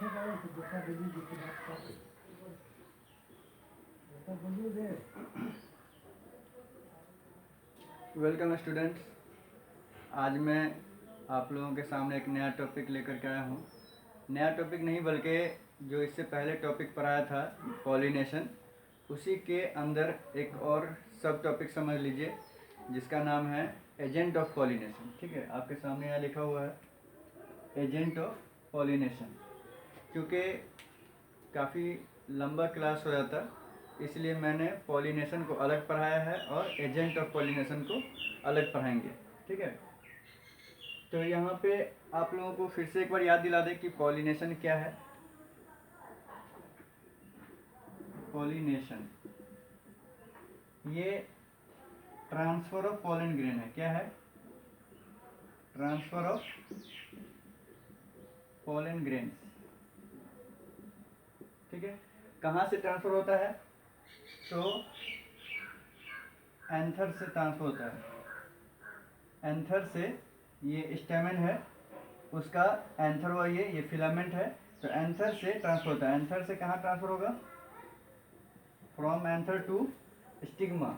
Welcome students. आज मैं आप लोगों के सामने एक नया टॉपिक लेकर के आया हूँ। नया टॉपिक नहीं बल्कि जो इससे पहले टॉपिक पढ़ाया था पॉलिनेशन, उसी के अंदर एक और सब टॉपिक समझ लीजिए जिसका नाम है एजेंट ऑफ पॉलिनेशन। ठीक है, आपके सामने यहाँ लिखा हुआ है एजेंट ऑफ पॉलिनेशन। क्योंकि काफ़ी लंबा क्लास हो जाता इसलिए मैंने पॉलिनेशन को अलग पढ़ाया है और एजेंट ऑफ पॉलिनेशन को अलग पढ़ाएंगे। ठीक है, तो यहाँ पे आप लोगों को फिर से एक बार याद दिला दें कि पॉलिनेशन क्या है। पॉलिनेशन ये ट्रांसफर ऑफ पॉलन ग्रेन है। क्या है? Transfer of pollen grain. ठीक है, कहाँ से ट्रांसफर होता है? तो एंथर से ट्रांसफर होता है। एंथर से, ये स्टेमन है उसका एंथर हुआ, ये फिलामेंट है, तो एंथर से ट्रांसफर होता है। एंथर से कहाँ ट्रांसफर होगा? From anther to stigma.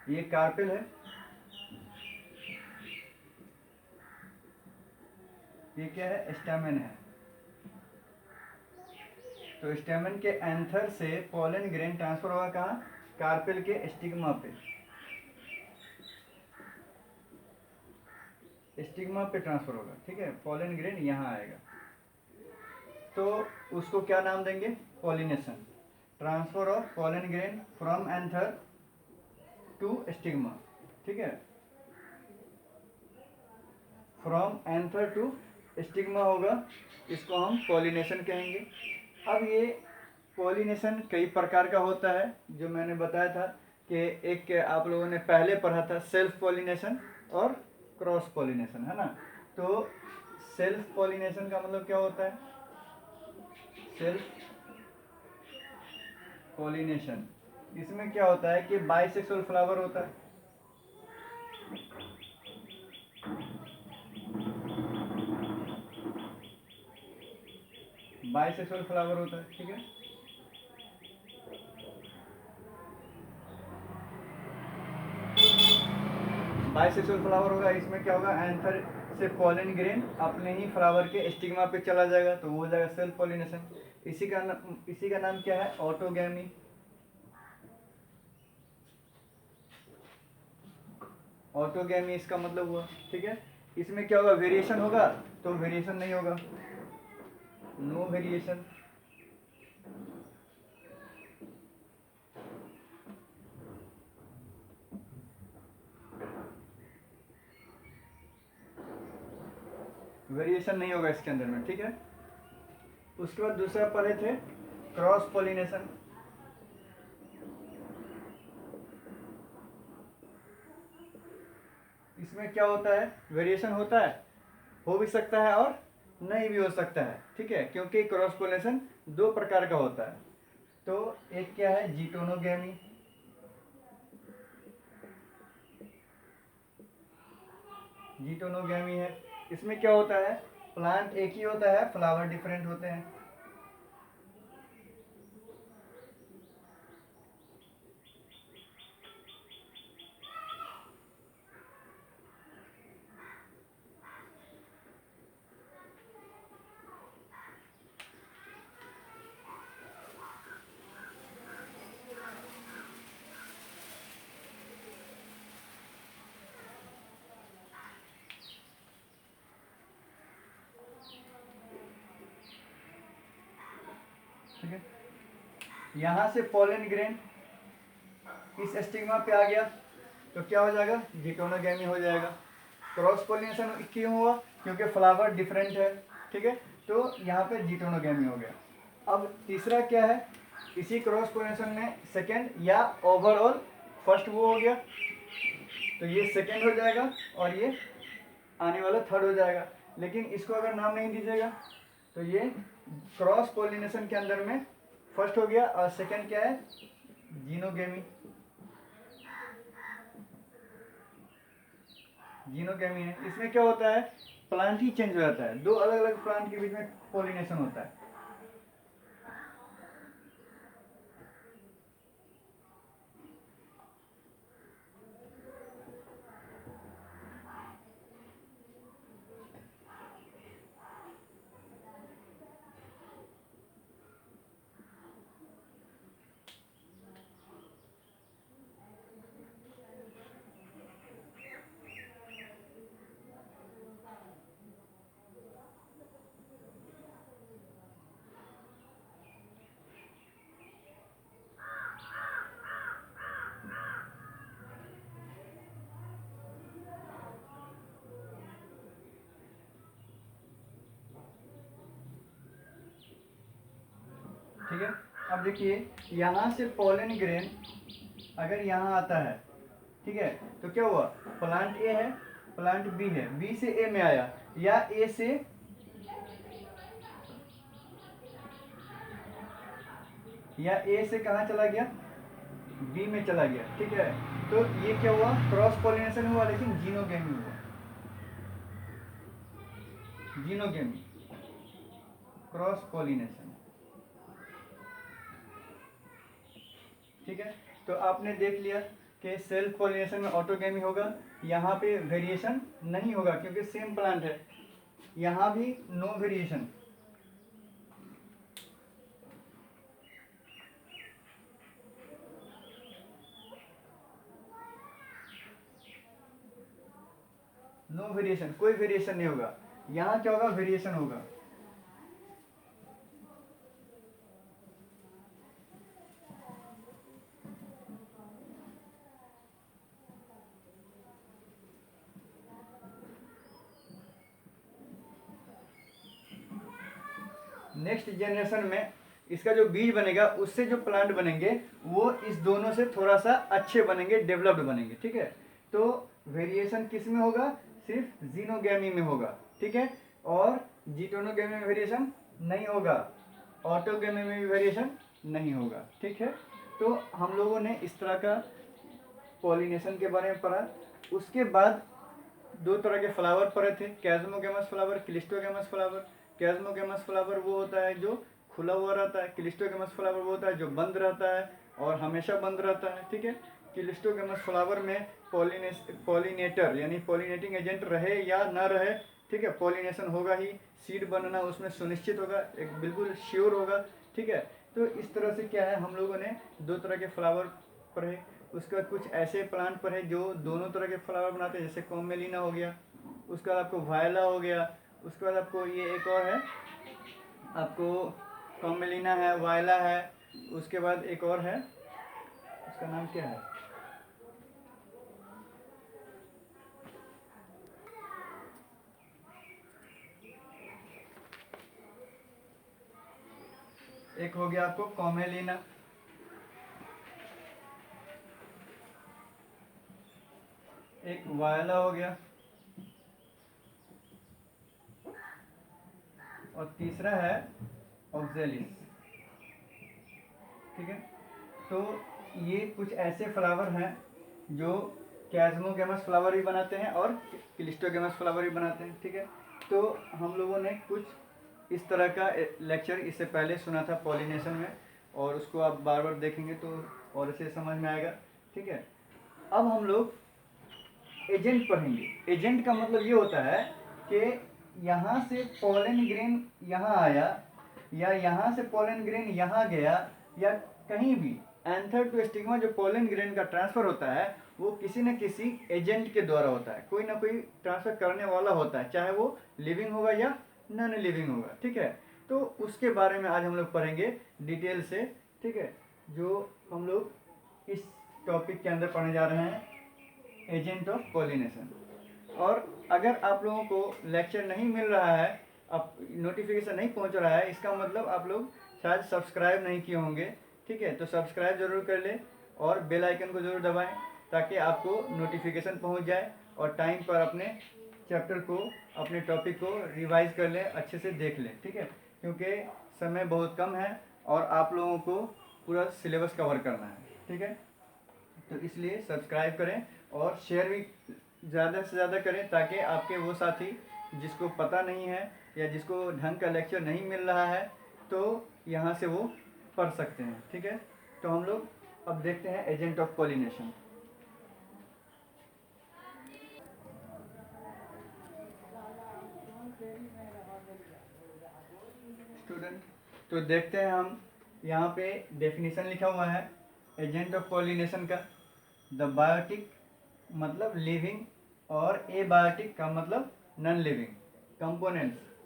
ये कार्पेल है, ये क्या है? स्टेमन है। तो स्टेमन के एंथर से पॉलन ग्रेन ट्रांसफर होगा कहाँ? कार्पेल के स्टिग्मा पे। स्टिग्मा पे ट्रांसफर होगा। ठीक है, पॉलन ग्रेन यहाँ आएगा, तो उसको क्या नाम देंगे? Pollination. Transfer of pollen grain from anther to stigma. ठीक है, फ्रॉम एंथर टू स्टिग्मा होगा, इसको हम पॉलिनेशन कहेंगे। अब ये पॉलिनेशन कई प्रकार का होता है, जो मैंने बताया था कि एक आप लोगों ने पहले पढ़ा था सेल्फ पॉलिनेशन और क्रॉस पॉलिनेशन, है ना। तो सेल्फ पॉलिनेशन का मतलब क्या होता है? सेल्फ पॉलिनेशन, इसमें क्या होता है कि बाइसेक्सुअल फ्लावर होता है। बाइसेक्सुअल फ्लावर होता है। ठीक है, बाइसेक्सुअल फ्लावर होगा। इसमें क्या होगा? एंथर से पॉलन ग्रेन अपने ही फ्लावर के स्टिग्मा पे चला जाएगा, तो वो हो जाएगा सेल्फ पॉलिनेशन। इसी का नाम क्या है? ऑटोगैमी। ऑटोगैमी इसका मतलब हुआ। ठीक है, इसमें क्या होगा? वेरिएशन होगा? तो वेरिएशन नहीं होगा, नो वेरिएशन। वेरिएशन नहीं होगा इसके अंदर में। ठीक है, उसके बाद दूसरा पढ़े थे क्रॉस पॉलिनेशन। इसमें क्या होता है? वेरिएशन होता है, हो भी सकता है और नहीं भी हो सकता है। ठीक है, क्योंकि क्रॉस पॉलिनेशन दो प्रकार का होता है। तो एक क्या है? जीटोनोगैमी। जीटोनोगैमी है, इसमें क्या होता है? प्लांट एक ही होता है, फ्लावर डिफरेंट होते हैं। ठीक है, यहाँ से पॉलन ग्रेन इस स्टिग्मा पे आ गया तो क्या हो जाएगा? जीटोनोगैमी हो जाएगा। क्रॉस पॉलिनेशन क्यों हुआ? क्योंकि फ्लावर डिफरेंट है। ठीक है, तो यहाँ पे जीटोनोगैमी हो गया। अब तीसरा क्या है? इसी क्रॉस पॉलिनेशन में सेकेंड या ओवरऑल, फर्स्ट वो हो गया तो ये सेकेंड हो जाएगा और ये आने वाला थर्ड हो जाएगा। लेकिन इसको अगर नाम नहीं दीजिएगा तो ये क्रॉस पॉलिनेशन के अंदर में फर्स्ट हो गया और सेकेंड क्या है? जीनोगेमी। जीनोगेमी है। इसमें क्या होता है प्लांट ही चेंज हो जाता है, दो अलग अलग प्लांट के बीच में पॉलिनेशन होता है। ठीक है, अब देखिए यहाँ से पोलन ग्रेन अगर यहाँ आता है, ठीक है, तो क्या हुआ, प्लांट ए है, प्लांट बी है, बी से ए में आया, या ए से कहाँ चला गया, बी में चला गया। ठीक है, तो ये क्या हुआ, क्रॉस पॉलिनेशन हुआ, लेकिन जीनोगेमी हुआ, जीनोगेमी, क्रॉस पॉलिनेशन। ठीक है, तो आपने देख लिया कि सेल्फ पॉलिनेशन में ऑटोगेमी होगा, यहाँ पे वेरिएशन नहीं होगा क्योंकि सेम प्लांट है, यहाँ भी नो वेरिएशन। नो वेरिएशन, कोई वेरिएशन नहीं होगा, यहाँ क्या होगा, वेरिएशन होगा। नेक्स्ट जनरेशन में इसका जो बीज बनेगा उससे जो प्लांट बनेंगे वो इस दोनों से थोड़ा सा अच्छे बनेंगे, डेवलप्ड बनेंगे। ठीक है, तो वेरिएशन किस में होगा, सिर्फ जीनोगेमी में होगा। ठीक है, और जीटोनोगेमी में वेरिएशन नहीं होगा, ऑटोगेमी में भी वेरिएशन नहीं होगा। ठीक है, तो हम लोगों ने इस तरह का पॉलिनेशन के बारे में पढ़ा। उसके बाद दो तरह के फ्लावर पढ़े थे, कैज़्मोगेमस फ्लावर, क्लिस्टोगेमस फ्लावर। कैज़्मोगेमस फ्लावर वो होता है जो खुला हुआ रहता है, क्लिस्टोगेमस फ्लावर वो होता है जो बंद रहता है और हमेशा बंद रहता है। ठीक है, क्लिस्टोगेमस फ्लावर में पॉलिनेटर यानी पॉलिनेटिंग एजेंट रहे या ना रहे, ठीक है, पॉलिनेशन होगा ही, सीड बनना उसमें सुनिश्चित होगा, एक बिल्कुल श्योर होगा। ठीक है, तो इस तरह से क्या है, हम लोगों ने दो तरह के फ्लावर पढ़े। उसके बाद कुछ ऐसे प्लांट पढ़े जो दोनों तरह के फ्लावर बनाते हैं, जैसे कॉमेलिना हो गया, उसके बाद आपको वायला हो गया, उसके बाद आपको ये एक और है, आपको कॉमेलिना है, वायला है, उसके बाद एक और है, उसका नाम क्या है, एक हो गया आपको कॉमेलिना, एक वायला हो गया, और तीसरा है ऑक्जेलिस। ठीक है, तो ये कुछ ऐसे फ्लावर हैं जो कैज़्मोगेमस फ्लावर भी बनाते हैं और क्लिस्टोगेमस फ्लावर भी बनाते हैं। ठीक है, तो हम लोगों ने कुछ इस तरह का लेक्चर इससे पहले सुना था पॉलिनेशन में, और उसको आप बार बार देखेंगे तो और इसे समझ में आएगा। ठीक है, अब हम लोग एजेंट पढ़ेंगे। एजेंट का मतलब ये होता है कि यहाँ से पोलन ग्रेन यहाँ आया, या यहाँ से पोलन ग्रेन यहाँ गया, या कहीं भी एंथर टू स्टिग्मा जो पोलन ग्रेन का ट्रांसफर होता है वो किसी न किसी एजेंट के द्वारा होता है, कोई ना कोई ट्रांसफर करने वाला होता है, चाहे वो लिविंग होगा या नॉन लिविंग होगा। ठीक है, तो उसके बारे में आज हम लोग पढ़ेंगे डिटेल से। ठीक है, जो हम लोग इस टॉपिक के अंदर पढ़ने जा रहे हैं, एजेंट ऑफ पॉलिनेशन। और अगर आप लोगों को लेक्चर नहीं मिल रहा है, अब नोटिफिकेशन नहीं पहुंच रहा है, इसका मतलब आप लोग शायद सब्सक्राइब नहीं किए होंगे। ठीक है, तो सब्सक्राइब जरूर कर लें और बेल आइकन को जरूर दबाएं ताकि आपको नोटिफिकेशन पहुंच जाए और टाइम पर अपने चैप्टर को, अपने टॉपिक को रिवाइज कर लें, अच्छे से देख लें। ठीक है, क्योंकि समय बहुत कम है और आप लोगों को पूरा सिलेबस कवर करना है। ठीक है, तो इसलिए सब्सक्राइब करें और शेयर भी ज़्यादा से ज़्यादा करें ताकि आपके वो साथी जिसको पता नहीं है या जिसको ढंग का लेक्चर नहीं मिल रहा है तो यहाँ से वो पढ़ सकते हैं। ठीक है, तो हम लोग अब देखते हैं एजेंट ऑफ पॉलिनेशन। स्टूडेंट, तो देखते हैं हम यहाँ पे डेफिनेशन लिखा हुआ है एजेंट ऑफ पॉलिनेशन का। द बायोटिक मतलब लिविंग और एबायोटिक का मतलब नॉन लिविंग।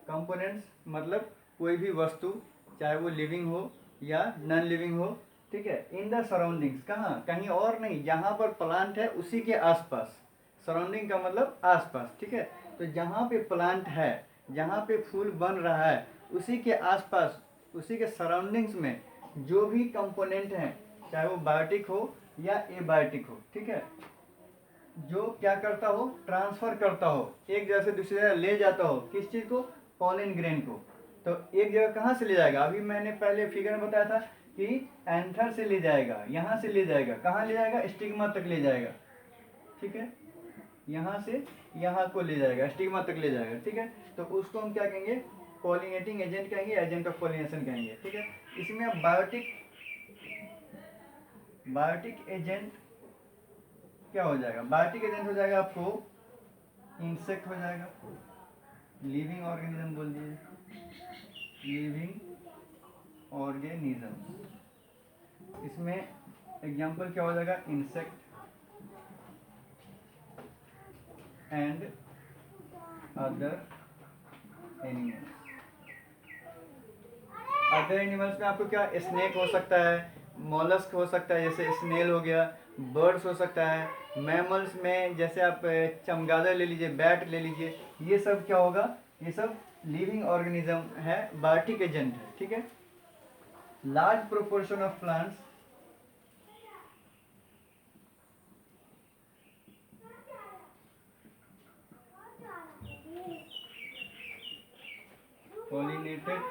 कंपोनेंट्स मतलब कोई भी वस्तु, चाहे वो लिविंग हो या नॉन लिविंग हो, ठीक है, इन द सराउंडिंग्स, कहाँ, कहीं और नहीं, जहाँ पर प्लांट है उसी के आसपास। सराउंडिंग का मतलब आसपास, ठीक है, तो जहाँ पे प्लांट है, जहाँ पे फूल बन रहा है, उसी के आसपास, उसी के सराउंडिंग्स में जो भी कंपोनेंट हैं, चाहे वो बायोटिक हो या एबायोटिक हो, ठीक है, जो क्या करता हो, ट्रांसफर करता हो, एक जगह से दूसरी जगह ले जाता हो, किस चीज़ को, पॉलन ग्रेन को। तो एक जगह कहाँ से ले जाएगा, अभी मैंने पहले फिगर में बताया था कि एंथर से ले जाएगा, यहाँ से ले जाएगा, कहाँ ले जाएगा, स्टिग्मा तक ले जाएगा, ठीक है, यहाँ से यहाँ को ले जाएगा, स्टिग्मा तक ले जाएगा, ठीक है, तो उसको हम क्या कहेंगे, पॉलिनेटिंग एजेंट कहेंगे, एजेंट ऑफ पॉलिनेशन कहेंगे, ठीक है। इसमें अब बायोटिक एजेंट क्या हो जाएगा, बायोटिक एजेंट हो जाएगा आपको इंसेक्ट हो जाएगा, लिविंग ऑर्गेनिज्म बोल दिए, लिविंग ऑर्गेनिज्म। इसमें एग्जांपल क्या हो जाएगा, insect and other animals. Other animals में आपको क्या, स्नेक हो सकता है, मॉलस्क हो सकता है, जैसे स्नेल हो गया, बर्ड्स हो सकता है, मैमल्स में जैसे आप चमगादड़ ले लीजिए, बैट ले लीजिए, ये सब क्या होगा, ये सब लिविंग ऑर्गेनिज्म है, बायोटिक एजेंट है, ठीक है। Large proportion of plants pollinated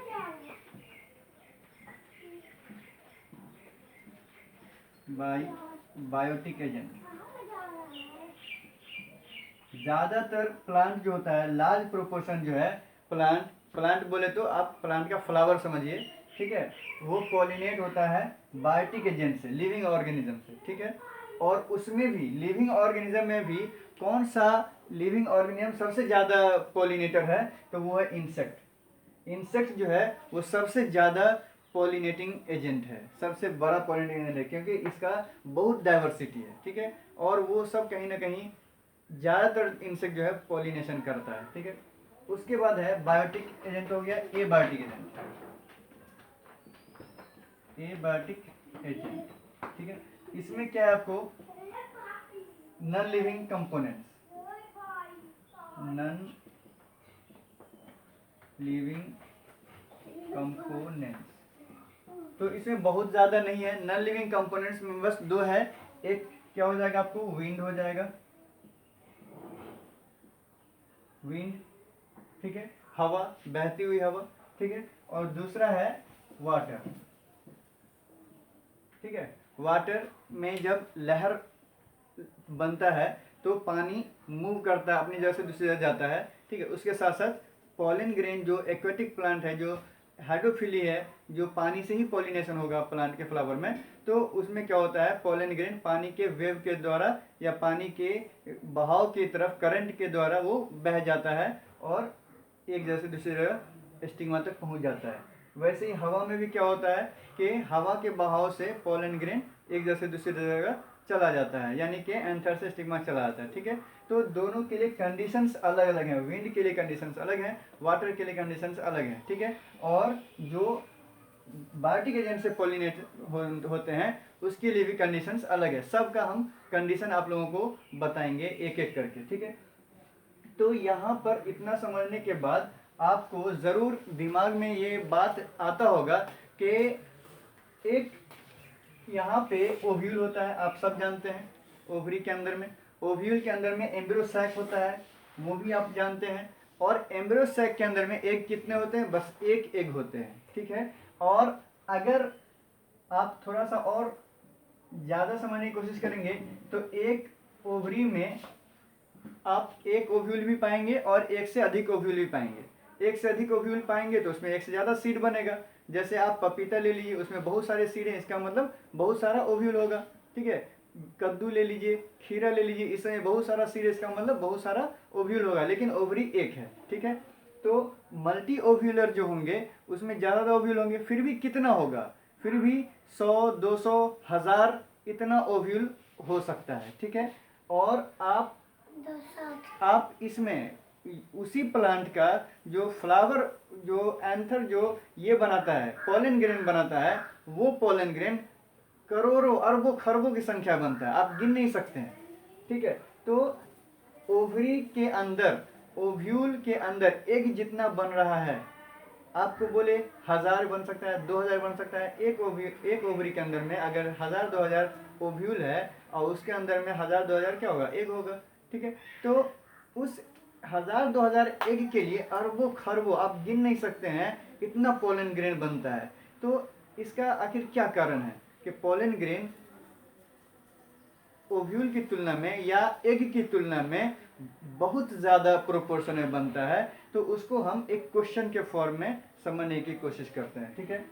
by biotic agent. ज़्यादातर प्लांट जो होता है, लार्ज प्रोपोर्शन जो है, प्लांट बोले तो आप प्लांट का फ्लावर समझिए, ठीक है, वो पॉलिनेट होता है बायोटिक एजेंट से, लिविंग ऑर्गेनिज्म से, ठीक है। और उसमें भी लिविंग ऑर्गेनिज्म में भी कौन सा लिविंग ऑर्गेनिज्म सबसे ज़्यादा पॉलिनेटर है, तो वो है इंसेक्ट। इंसेक्ट जो है वो सबसे ज़्यादा पॉलिनेटिंग एजेंट है, सबसे बड़ा पॉलिनेटिंग एजेंट है, क्योंकि इसका बहुत डाइवर्सिटी है, ठीक है, और वो सब कहीं ना कहीं ज़्यादातर इंसेक्ट जो है पॉलिनेशन करता है, ठीक है। उसके बाद है बायोटिक एजेंट हो गया एबायोटिक एजेंट, एबायोटिक एजेंट, ठीक है। इसमें क्या है आपको, non living components, non living components, तो इसमें बहुत ज़्यादा नहीं है, नॉन लिविंग कंपोनेंट्स में बस दो है, एक क्या हो जाएगा आपको, विंड हो जाएगा, विंड, ठीक है, हवा, बहती हुई हवा, ठीक है, और दूसरा है वाटर, ठीक है। वाटर में जब लहर बनता है तो पानी मूव करता है, अपनी जगह से दूसरी जगह जाता है, ठीक है। उसके साथ साथ पॉलन ग्रेन जो एक्वेटिक प्लांट है, जो हाइड्रोफिली है, जो पानी से ही पॉलिनेशन होगा प्लांट के फ्लावर में, तो उसमें क्या होता है, पॉलन ग्रेन पानी के वेव के द्वारा या पानी के बहाव की तरफ करंट के द्वारा वो बह जाता है और एक जगह से दूसरी जगह स्टिग्मा तक पहुंच जाता है। वैसे ही हवा में भी क्या होता है कि हवा के बहाव से पॉलन ग्रेन एक जगह से दूसरी जगह चला जाता है, यानी कि एंथर से स्टिग्मा चला जाता है, ठीक है। तो दोनों के लिए कंडीशंस अलग अलग हैं, विंड के लिए कंडीशंस अलग हैं, वाटर के लिए कंडीशंस अलग हैं, ठीक है। और जो बायोटिक एजेंट से पॉलिनेट होते हैं उसके लिए भी कंडीशंस अलग है, सबका हम कंडीशन आप लोगों को बताएंगे एक एक करके, ठीक है। तो यहाँ पर इतना समझने के बाद आपको ज़रूर दिमाग में ये बात आता होगा कि एक यहाँ पे ओव्यूल होता है, आप सब जानते हैं, ओवरी के अंदर में, ओव्यूल के अंदर में एम्ब्रियो सैक होता है, वो भी आप जानते हैं, और एम्ब्रियो सैक के अंदर में एग कितने होते हैं, बस एक एग होते हैं, ठीक है। और अगर आप थोड़ा सा और ज़्यादा समझने की कोशिश करेंगे तो एक ओवरी में आप एक ओव्यूल भी पाएंगे और एक से अधिक ओव्यूल भी पाएंगे। एक से अधिक ओव्यूल पाएंगे तो उसमें एक से ज़्यादा सीड बनेगा। जैसे आप पपीता ले लीजिए, उसमें बहुत सारे सीड हैं, इसका मतलब बहुत सारा ओव्यूल होगा। ठीक है, कद्दू ले लीजिए, खीरा ले लीजिए, इसमें बहुत सारा सीड है, इसका मतलब बहुत सारा ओव्यूल होगा, लेकिन ओवरी एक है। ठीक है, तो मल्टी ओव्यूलर जो होंगे उसमें ज़्यादा ओव्यूल होंगे, फिर भी कितना होगा, फिर भी 100, 200, 1000 इतना ओव्यूल हो सकता है। ठीक है, और आप इसमें उसी प्लांट का जो फ्लावर, जो एंथर, जो ये बनाता है, पोलन ग्रेन बनाता है, वो पोलन ग्रेन करोड़ों अरबों खरबों की संख्या बनता है, आप गिन नहीं सकते हैं। ठीक है, तो ओवरी के अंदर, ओव्यूल के अंदर एग जितना बन रहा है, आपको बोले 1000 बन सकता है, 2000 बन सकता है। एक ओवरी के अंदर में अगर 1000 2000 ओव्यूल है और उसके अंदर में 1000 2000 क्या होगा, एग होगा। ठीक है, तो उस 1000 2000 एग के लिए अरबों खरबों, आप गिन नहीं सकते हैं, इतना पोलन ग्रेन बनता है। तो इसका आखिर क्या कारण है कि पोलन ग्रेन ओव्यूल की तुलना में या एग की तुलना में बहुत ज़्यादा प्रोपोर्शन में बनता है। तो उसको हम एक क्वेश्चन के फॉर्म में समझने की कोशिश करते हैं। ठीक है,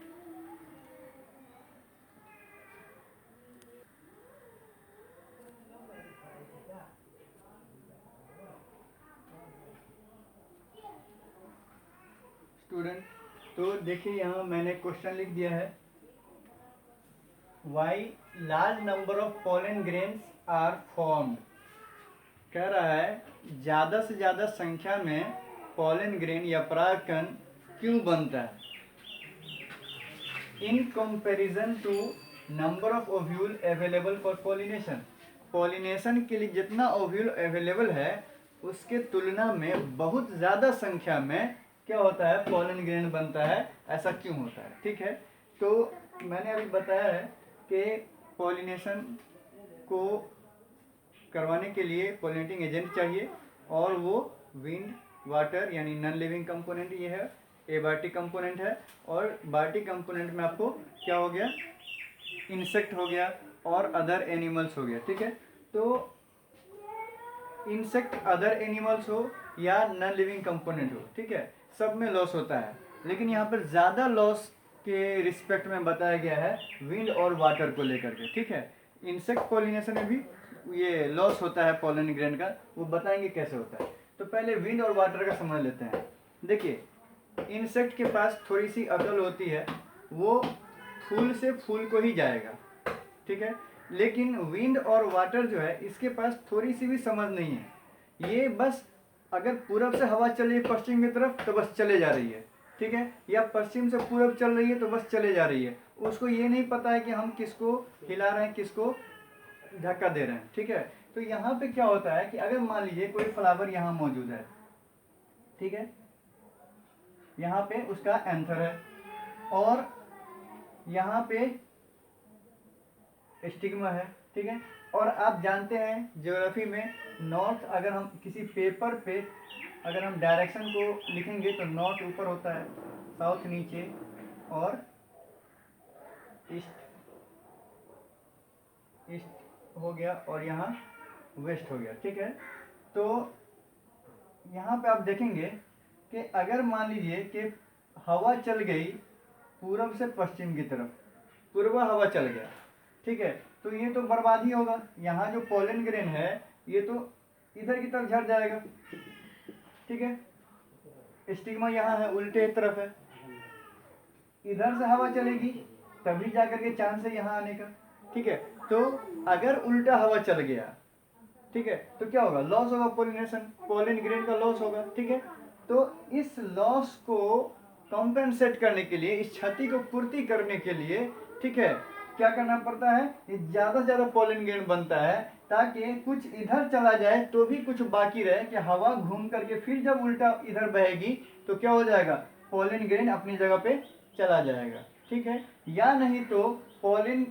स्टूडेंट, तो देखिए यहाँ मैंने क्वेश्चन लिख दिया है, why large number of pollen grains are formed. कह रहा है ज़्यादा से ज़्यादा संख्या में पोलन ग्रेन या परागकण क्यों बनता है, in comparison to number of ovule available for pollination. Pollination के लिए जितना ओव्यूल अवेलेबल है उसके तुलना में बहुत ज़्यादा संख्या में क्या होता है, पोलन ग्रेन बनता है। ऐसा क्यों होता है? ठीक है, तो मैंने अभी बताया है कि पॉलिनेशन को करवाने के लिए पॉलिनेटिंग एजेंट चाहिए, और वो विंड, वाटर यानी नॉन लिविंग कंपोनेंट ये है, एबायोटिक कंपोनेंट है, और बायोटिक कंपोनेंट में आपको क्या हो गया, इंसेक्ट हो गया और अदर एनिमल्स हो गया। ठीक है, तो इंसेक्ट, अदर एनिमल्स हो या नॉन लिविंग कंपोनेंट हो, ठीक है, सब में लॉस होता है, लेकिन यहाँ पर ज़्यादा लॉस के रिस्पेक्ट में बताया गया है विंड और वाटर को लेकर के। ठीक है, इंसेक्ट पॉलिनेशन में भी ये लॉस होता है पोलन ग्रेन का, वो बताएंगे कैसे होता है। तो पहले विंड और वाटर का समझ लेते हैं। देखिए, इंसेक्ट के पास थोड़ी सी अकल होती है, वो फूल से फूल को ही जाएगा। ठीक है, लेकिन विंड और वाटर जो है इसके पास थोड़ी सी भी समझ नहीं है, ये बस अगर पूरब से हवा चल रही है पश्चिम की तरफ तो बस चले जा रही है। ठीक है, या पश्चिम से पूरब चल रही है तो बस चले जा रही है, उसको ये नहीं पता है कि हम किसको हिला रहे हैं, किसको धक्का दे रहे हैं। ठीक है, तो यहाँ पे क्या होता है कि अगर मान लीजिए कोई फ्लावर यहाँ मौजूद है, ठीक है, यहाँ पे उसका एंथर है और यहाँ पे स्टिग्मा है। ठीक है, और आप जानते हैं ज्योग्राफी में नॉर्थ, अगर हम किसी पेपर पे अगर हम डायरेक्शन को लिखेंगे तो नॉर्थ ऊपर होता है, साउथ नीचे और ईस्ट हो गया और यहाँ वेस्ट हो गया। ठीक है, तो यहाँ पे आप देखेंगे कि अगर मान लीजिए कि हवा चल गई पूरब से पश्चिम की तरफ, पूर्वा हवा चल गया, ठीक है, तो ये तो बर्बादी होगा। यहाँ जो पोलन ग्रेन है ये तो इधर की तरफ झड़ जाएगा। ठीक है, स्टिग्मा यहाँ है, उल्टे तरफ है, इधर से हवा चलेगी तभी जाकर के चांस है यहाँ आने का। ठीक है, तो अगर उल्टा हवा चल गया, ठीक है, तो क्या होगा, लॉस होगा, पॉलिनेशन, पोलन ग्रेन का लॉस होगा। ठीक है, तो इस लॉस को कॉम्पेंसेट करने के लिए, इस क्षति को पूर्ति करने के लिए, ठीक है, क्या करना पड़ता है, ज़्यादा से ज़्यादा पोलन ग्रेन बनता है ताकि कुछ इधर चला जाए तो भी कुछ बाकी रहे, कि हवा घूम करके फिर जब उल्टा इधर बहेगी तो क्या हो जाएगा, पोलन ग्रेन अपनी जगह पे चला जाएगा। ठीक है, या नहीं तो पोलन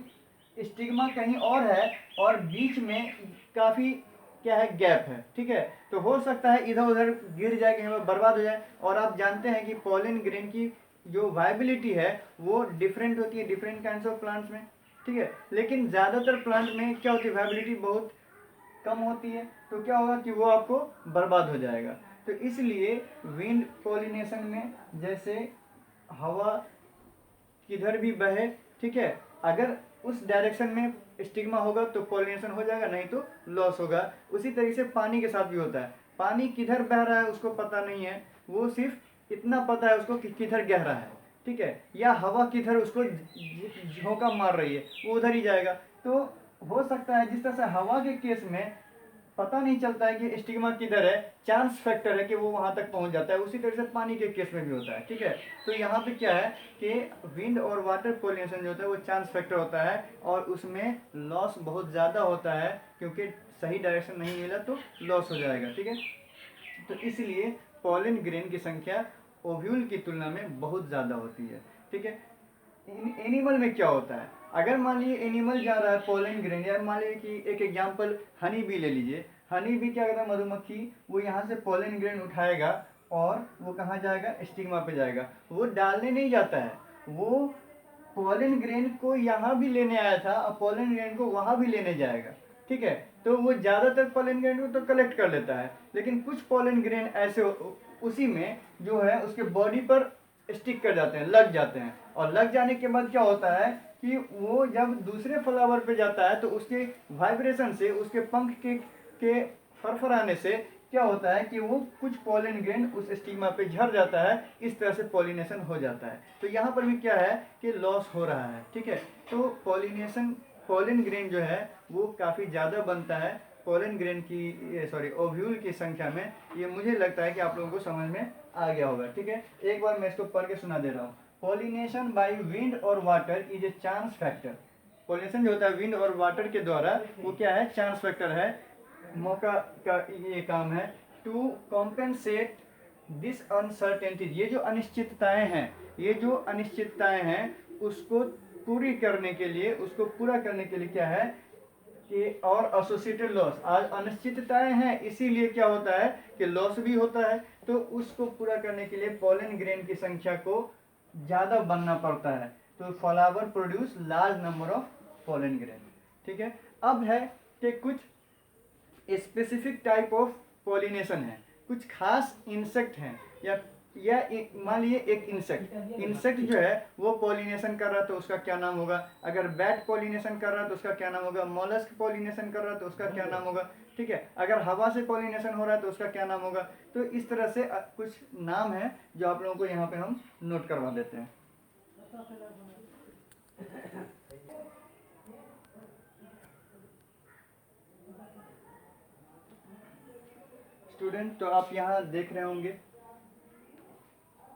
स्टिग्मा कहीं और है और बीच में काफ़ी क्या है, गैप है। ठीक है, तो हो सकता है इधर उधर गिर जाए, कहीं पर बर्बाद हो जाए। और आप जानते हैं कि पोलन ग्रेन की जो वायबिलिटी है वो डिफरेंट होती है डिफरेंट काइंड्स ऑफ प्लांट्स में। ठीक है, लेकिन ज़्यादातर प्लांट में क्या होती है, वायबिलिटी बहुत कम होती है तो क्या होगा कि वो आपको बर्बाद हो जाएगा। तो इसलिए विंड पॉलिनेशन में जैसे हवा किधर भी बहे, ठीक है, अगर उस डायरेक्शन में स्टिग्मा होगा तो पॉलिनेशन हो जाएगा, नहीं तो लॉस होगा। उसी तरीके से पानी के साथ भी होता है, पानी किधर बह रहा है उसको पता नहीं है, वो सिर्फ इतना पता है उसको कि किधर गहरा है, ठीक है, या हवा किधर उसको झोंका मार रही है वो उधर ही जाएगा। तो हो सकता है जिस तरह से हवा के केस में पता नहीं चलता है कि स्टिग्मा किधर है, चांस फैक्टर है कि वो वहां तक पहुंच जाता है, उसी तरह से पानी के केस में भी होता है, ठीक है। तो यहाँ पे क्या है कि विंड और वाटर पॉलिनेशन जो होता है वो चांस फैक्टर होता है और उसमें लॉस बहुत ज़्यादा होता है, क्योंकि सही डायरेक्शन नहीं मिला तो लॉस हो जाएगा, ठीक है। तो इसलिए पॉलन ग्रेन की संख्या ओव्यूल की तुलना में बहुत ज़्यादा होती है, ठीक है। एनिमल में क्या होता है, अगर मान लीजिए एनिमल जा रहा है पोलन ग्रेन, या मान लीजिए कि एक एग्जांपल हनी बी ले लीजिए, हनी बी क्या करता है, मधुमक्खी वो यहाँ से पोलन ग्रेन उठाएगा और वो कहाँ जाएगा, स्टिग्मा पे जाएगा, वो डालने नहीं जाता है, वो पोलन ग्रेन को यहाँ भी लेने आया था और पोलन ग्रेन को वहाँ भी लेने जाएगा, ठीक है। तो वो ज़्यादातर पोलन ग्रेन को तो कलेक्ट कर लेता है, लेकिन कुछ पोलन ग्रेन ऐसे उसी में जो है उसके बॉडी पर स्टिक कर जाते हैं, लग जाते हैं, और लग जाने के बाद क्या होता है कि वो जब दूसरे फ्लावर पे जाता है तो उसके वाइब्रेशन से, उसके पंख के फरफराने से क्या होता है कि वो कुछ पोलन ग्रेन उस स्टिग्मा पे झड़ जाता है, इस तरह से पॉलिनेशन हो जाता है। तो यहाँ पर भी क्या है कि लॉस हो रहा है, ठीक है। तो पॉलिनेशन, पोलन ग्रेन जो है वो काफ़ी ज़्यादा बनता है पोलन ग्रेन की, ओव्यूल की संख्या में। ये मुझे लगता है कि आप लोगों को समझ में आ गया होगा, ठीक है। एक बार मैं इसको पढ़ के सुना दे रहा हूँ। पॉलिनेशन बाय विंड और water is a chance factor. Pollination जो होता है विंड और वाटर के द्वारा वो क्या है, चांस फैक्टर है, मौका का ये काम है। टू कॉम्पेंसेट दिस अनसर्टेनिटी, ये जो अनिश्चितताएं हैं, ये जो अनिश्चितताएं हैं उसको पूरी करने के लिए, उसको पूरा करने के लिए क्या है कि और एसोसिएटेड लॉस, आज अनिश्चितताएं हैं इसीलिए क्या होता है कि लॉस भी होता है। तो उसको पूरा करने के लिए पोलन ग्रेन की संख्या को ज़्यादा बनना पड़ता है, तो flower produce large number of pollen grain, ठीक है। अब है कि कुछ स्पेसिफिक टाइप ऑफ पॉलिनेशन है, कुछ खास इंसेक्ट हैं, या मान लीजिए एक इंसेक्ट जो है वो पॉलिनेशन कर रहा है तो उसका क्या नाम होगा, अगर बैट पॉलिनेशन कर रहा है तो उसका क्या नाम होगा, मॉलस्क पॉलिनेशन कर रहा है तो उसका क्या नाम होगा, ठीक है, अगर हवा से पॉलिनेशन हो रहा है तो उसका क्या नाम होगा। तो इस तरह से कुछ नाम है जो आप लोगों को यहाँ पे हम नोट करवा देते हैं। स्टूडेंट, तो आप यहाँ देख रहे होंगे,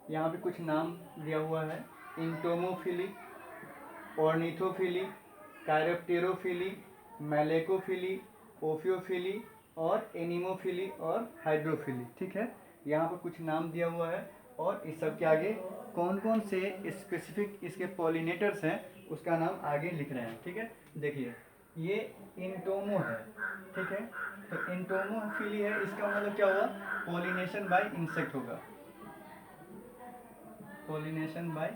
यहाँ पे कुछ नाम दिया हुआ है, इंटोमोफिली, ऑर्निथोफिली, कायरोप्टेरोफिली, मैलेकोफिली, ओफियोफिली और एनिमोफिली और हाइड्रोफिली, ठीक है। यहाँ पर कुछ नाम दिया हुआ है और इस सब के आगे कौन कौन से स्पेसिफिक इसके पॉलिनेटर्स हैं उसका नाम आगे लिख रहे हैं, ठीक है। देखिए ये इंटोमो है, ठीक है, तो इंटोमोफिली है, इसका मतलब क्या हुआ, पॉलिनेशन बाय इंसेक्ट होगा, पॉलिनेशन बाय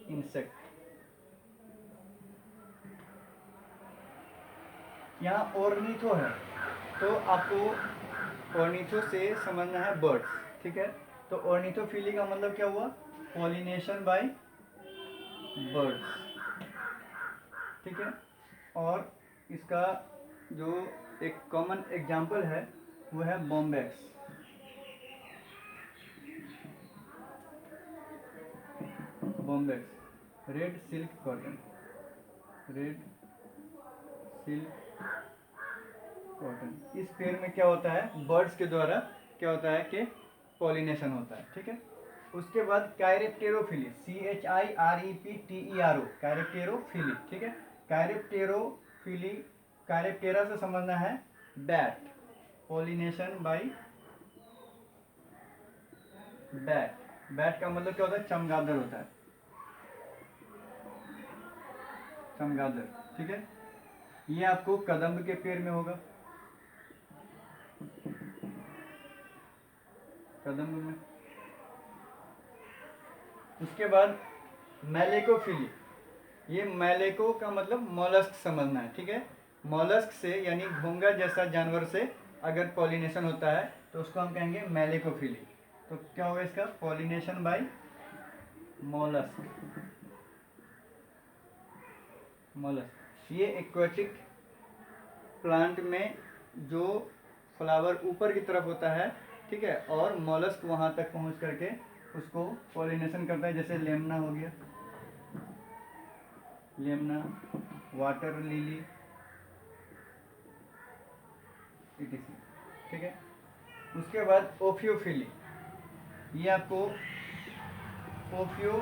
इंसेक्ट। यहाँ ऑर्निथो है, तो आपको ऑर्निथो से समझना है बर्ड्स, ठीक है। तो ऑर्निथोफिली का मतलब क्या हुआ, पॉलिनेशन बाय बर्ड्स, ठीक है। और इसका जो एक कॉमन एग्जाम्पल है वो है Bombax, Bombax, red silk cotton, red silk cotton. इस पेड़ में क्या होता है, बर्ड्स के द्वारा क्या होता है कि पॉलिनेशन होता है, ठीक है। उसके बाद कायरेप्टेरोफिली, CHIREPTERO, कायरेप्टेरोफिली, ठीक है। कायरेप्टेरोफिली, कायरेप्टेरा से समझना है bat, pollination by bat. Bat का मतलब क्या होता है, चमगादड़ होता है, चमगादड़, ठीक है। ये आपको कदम्ब के पेड़ में होगा, कदम्ब में। उसके बाद मैलेकोफिली, ये मैलेको का मतलब मॉलस्क समझना है, ठीक है। मॉलस्क से यानी घोंगा जैसा जानवर से अगर पॉलिनेशन होता है तो उसको हम कहेंगे मैलेकोफिली। तो क्या होगा इसका, पॉलिनेशन बाय मॉलस्क। मॉलस्क ये एक्वेटिक प्लांट में जो फ्लावर ऊपर की तरफ होता है, ठीक है, और मॉलस्क वहाँ तक पहुँच करके उसको पॉलिनेशन करता है। जैसे लेमना हो गया, लेमना, वाटर लिली, इटीसी, ठीक है। उसके बाद ओफियोफिली, ये आपको ओफियो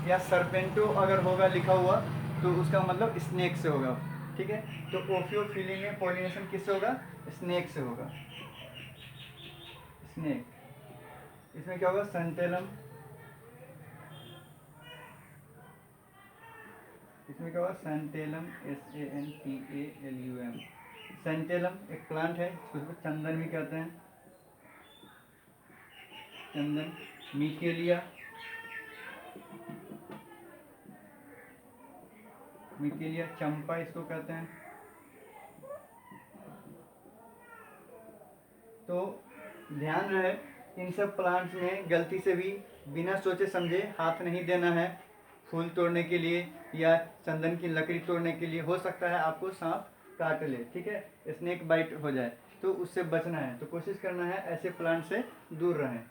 या सरपेंटो अगर होगा लिखा हुआ तो उसका मतलब स्नेक से होगा, ठीक है। तो ओफियोफिली में पॉलिनेशन किससे होगा, स्नेक से होगा, स्नेक। इसमें क्या होगा, सेंटेलम, इसमें क्या होगा, सेंटेलम, SANTALUM। सेंटेलम एक प्लांट है, उसको चंदन भी कहते हैं, चंदन। मिकेलिया, मिकेलिया चंपा इसको कहते हैं। तो ध्यान रहे, इन सब प्लांट्स में गलती से भी बिना सोचे समझे हाथ नहीं देना है फूल तोड़ने के लिए या चंदन की लकड़ी तोड़ने के लिए। हो सकता है आपको सांप काट ले, ठीक है, स्नेक बाइट हो जाए, तो उससे बचना है। तो कोशिश करना है ऐसे प्लांट से दूर रहें।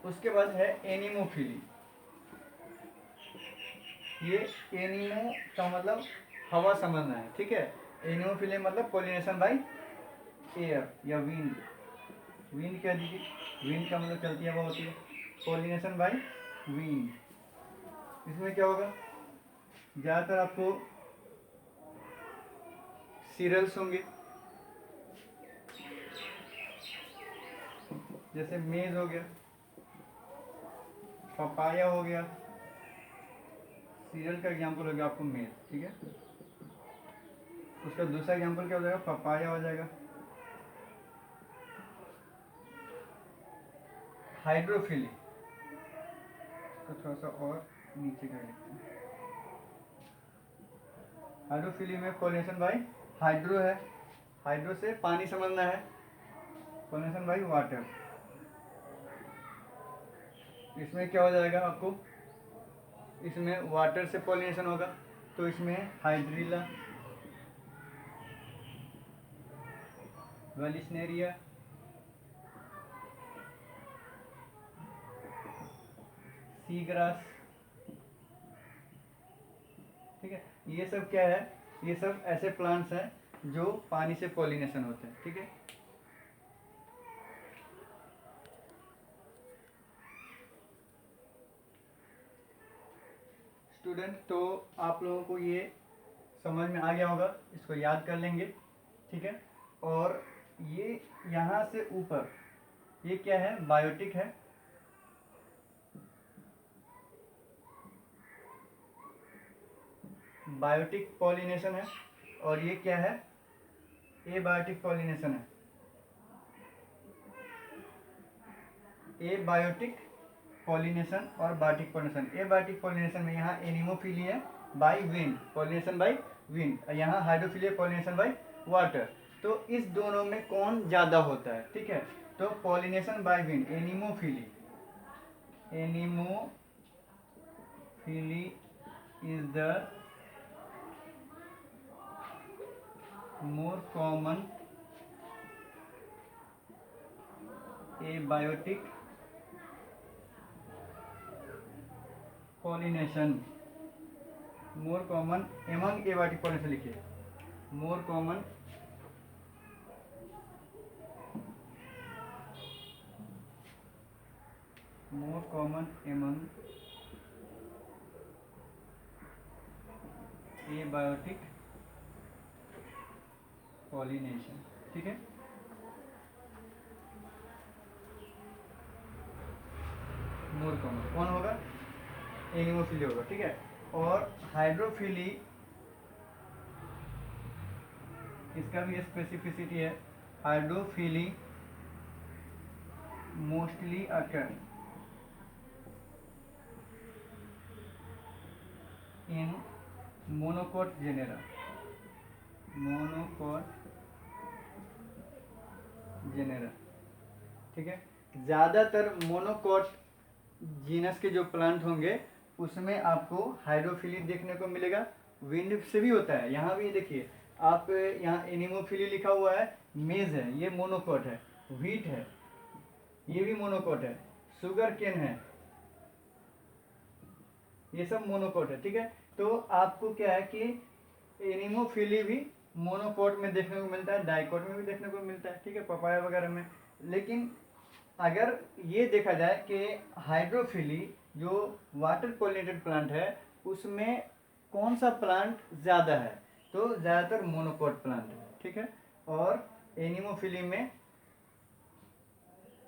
उसके बाद है एनिमोफिली। ये एनिमो का मतलब हवा समझना है, ठीक है। एनिमोफिली मतलब पॉलिनेशन बाय एयर या विंड। विंड कह दीजिए, विंड का मतलब चलती हवा होती है, पॉलिनेशन बाय विंड। इसमें क्या होगा, ज़्यादातर आपको सीरियल्स होंगे, जैसे मेज हो गया, पपाया हो गया, सीरियल का एग्जाम्पल हो गया आपको मेज, ठीक है। उसका दूसरा एग्जाम्पल क्या हो जाएगा, पपाया हो जाएगा। हाइड्रोफिली, तो थोड़ा सा और नीचे कर लेते हैं। हाइड्रोफिली में पॉलिनेशन बाय हाइड्रो है, हाइड्रो से पानी समझना है, पॉलिनेशन बाय वाटर। इसमें क्या हो जाएगा आपको, इसमें वाटर से पॉलिनेशन होगा, तो इसमें हाइड्रिला, वेलिस्नेरिया, सी ग्रास, ठीक है। ये सब क्या है, ये सब ऐसे प्लांट्स हैं जो पानी से पॉलिनेशन होते हैं, ठीक है। स्टूडेंट, तो आप लोगों को ये समझ में आ गया होगा, इसको याद कर लेंगे, ठीक है। और ये यहाँ से ऊपर ये क्या है, बायोटिक है, बायोटिक पॉलिनेशन है। और ये क्या है, एबायोटिक पॉलिनेशन है, एबायोटिक पॉलिनेशन और बायोटिक पॉलिनेशन। एबायोटिक पॉलिनेशन में यहाँ एनिमोफिली है by wind, pollination by wind, यहाँ हाइड्रोफिली पॉलिनेशन बाय वाटर। तो इस दोनों में कौन ज़्यादा होता है, ठीक है। तो pollination by wind, anemophily, anemophily is the more common abiotic pollination, more common among abiotic pollination लिखिए, more common among abiotic pollination, ठीक है। मोर कॉमन कौन होगा, एनिमोफिली होगा, ठीक है। और हाइड्रोफिली, इसका भी स्पेसिफिसिटी है, हाइड्रोफिली मोस्टली अकर इन मोनोकोट जेनेरा, मोनोकोट जेनेरा, ठीक है। ज़्यादातर मोनोकोट जीनस के जो प्लांट होंगे उसमें आपको हाइड्रोफिली देखने को मिलेगा। विंड से भी होता है, यहाँ भी देखिए आप, यहाँ एनिमोफिली लिखा हुआ है, मेज है, ये मोनोकोट है। व्हीट है, ये भी मोनोकोट है। शुगर केन है, ये सब मोनोकोट है, ठीक है। तो आपको क्या है कि एनिमोफिली भी मोनोकोट में देखने को मिलता है, डाइकोट में भी देखने को मिलता है, ठीक है, पपाया वगैरह में। लेकिन अगर ये देखा जाए कि हाइड्रोफिली जो वाटर पॉलिनेटेड प्लांट है उसमें कौन सा प्लांट ज़्यादा है, तो ज़्यादातर मोनोकोट प्लांट है, ठीक है। और एनिमोफिली में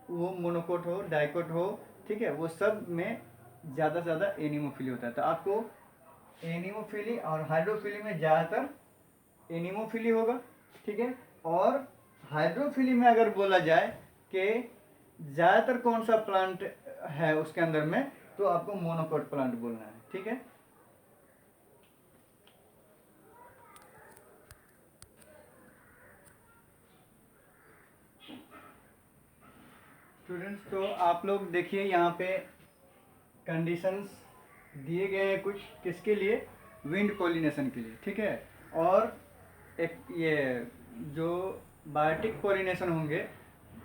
वो मोनोकोट हो, डाइकोट हो, ठीक है, वो सब में ज़्यादा से ज़्यादा एनिमोफिली होता है। तो आपको एनिमोफिली और हाइड्रोफिली में ज़्यादातर एनिमोफिली होगा, ठीक है। और हाइड्रोफिली में अगर बोला जाए कि ज़्यादातर कौन सा प्लांट है उसके अंदर में, तो आपको मोनोकोट प्लांट बोलना है, ठीक है। स्टूडेंट्स, तो आप लोग देखिए यहाँ पे कंडीशंस दिए गए हैं कुछ, किसके लिए, विंड पॉलिनेशन के लिए, ठीक है। और एक ये जो बायोटिक पॉलिनेशन होंगे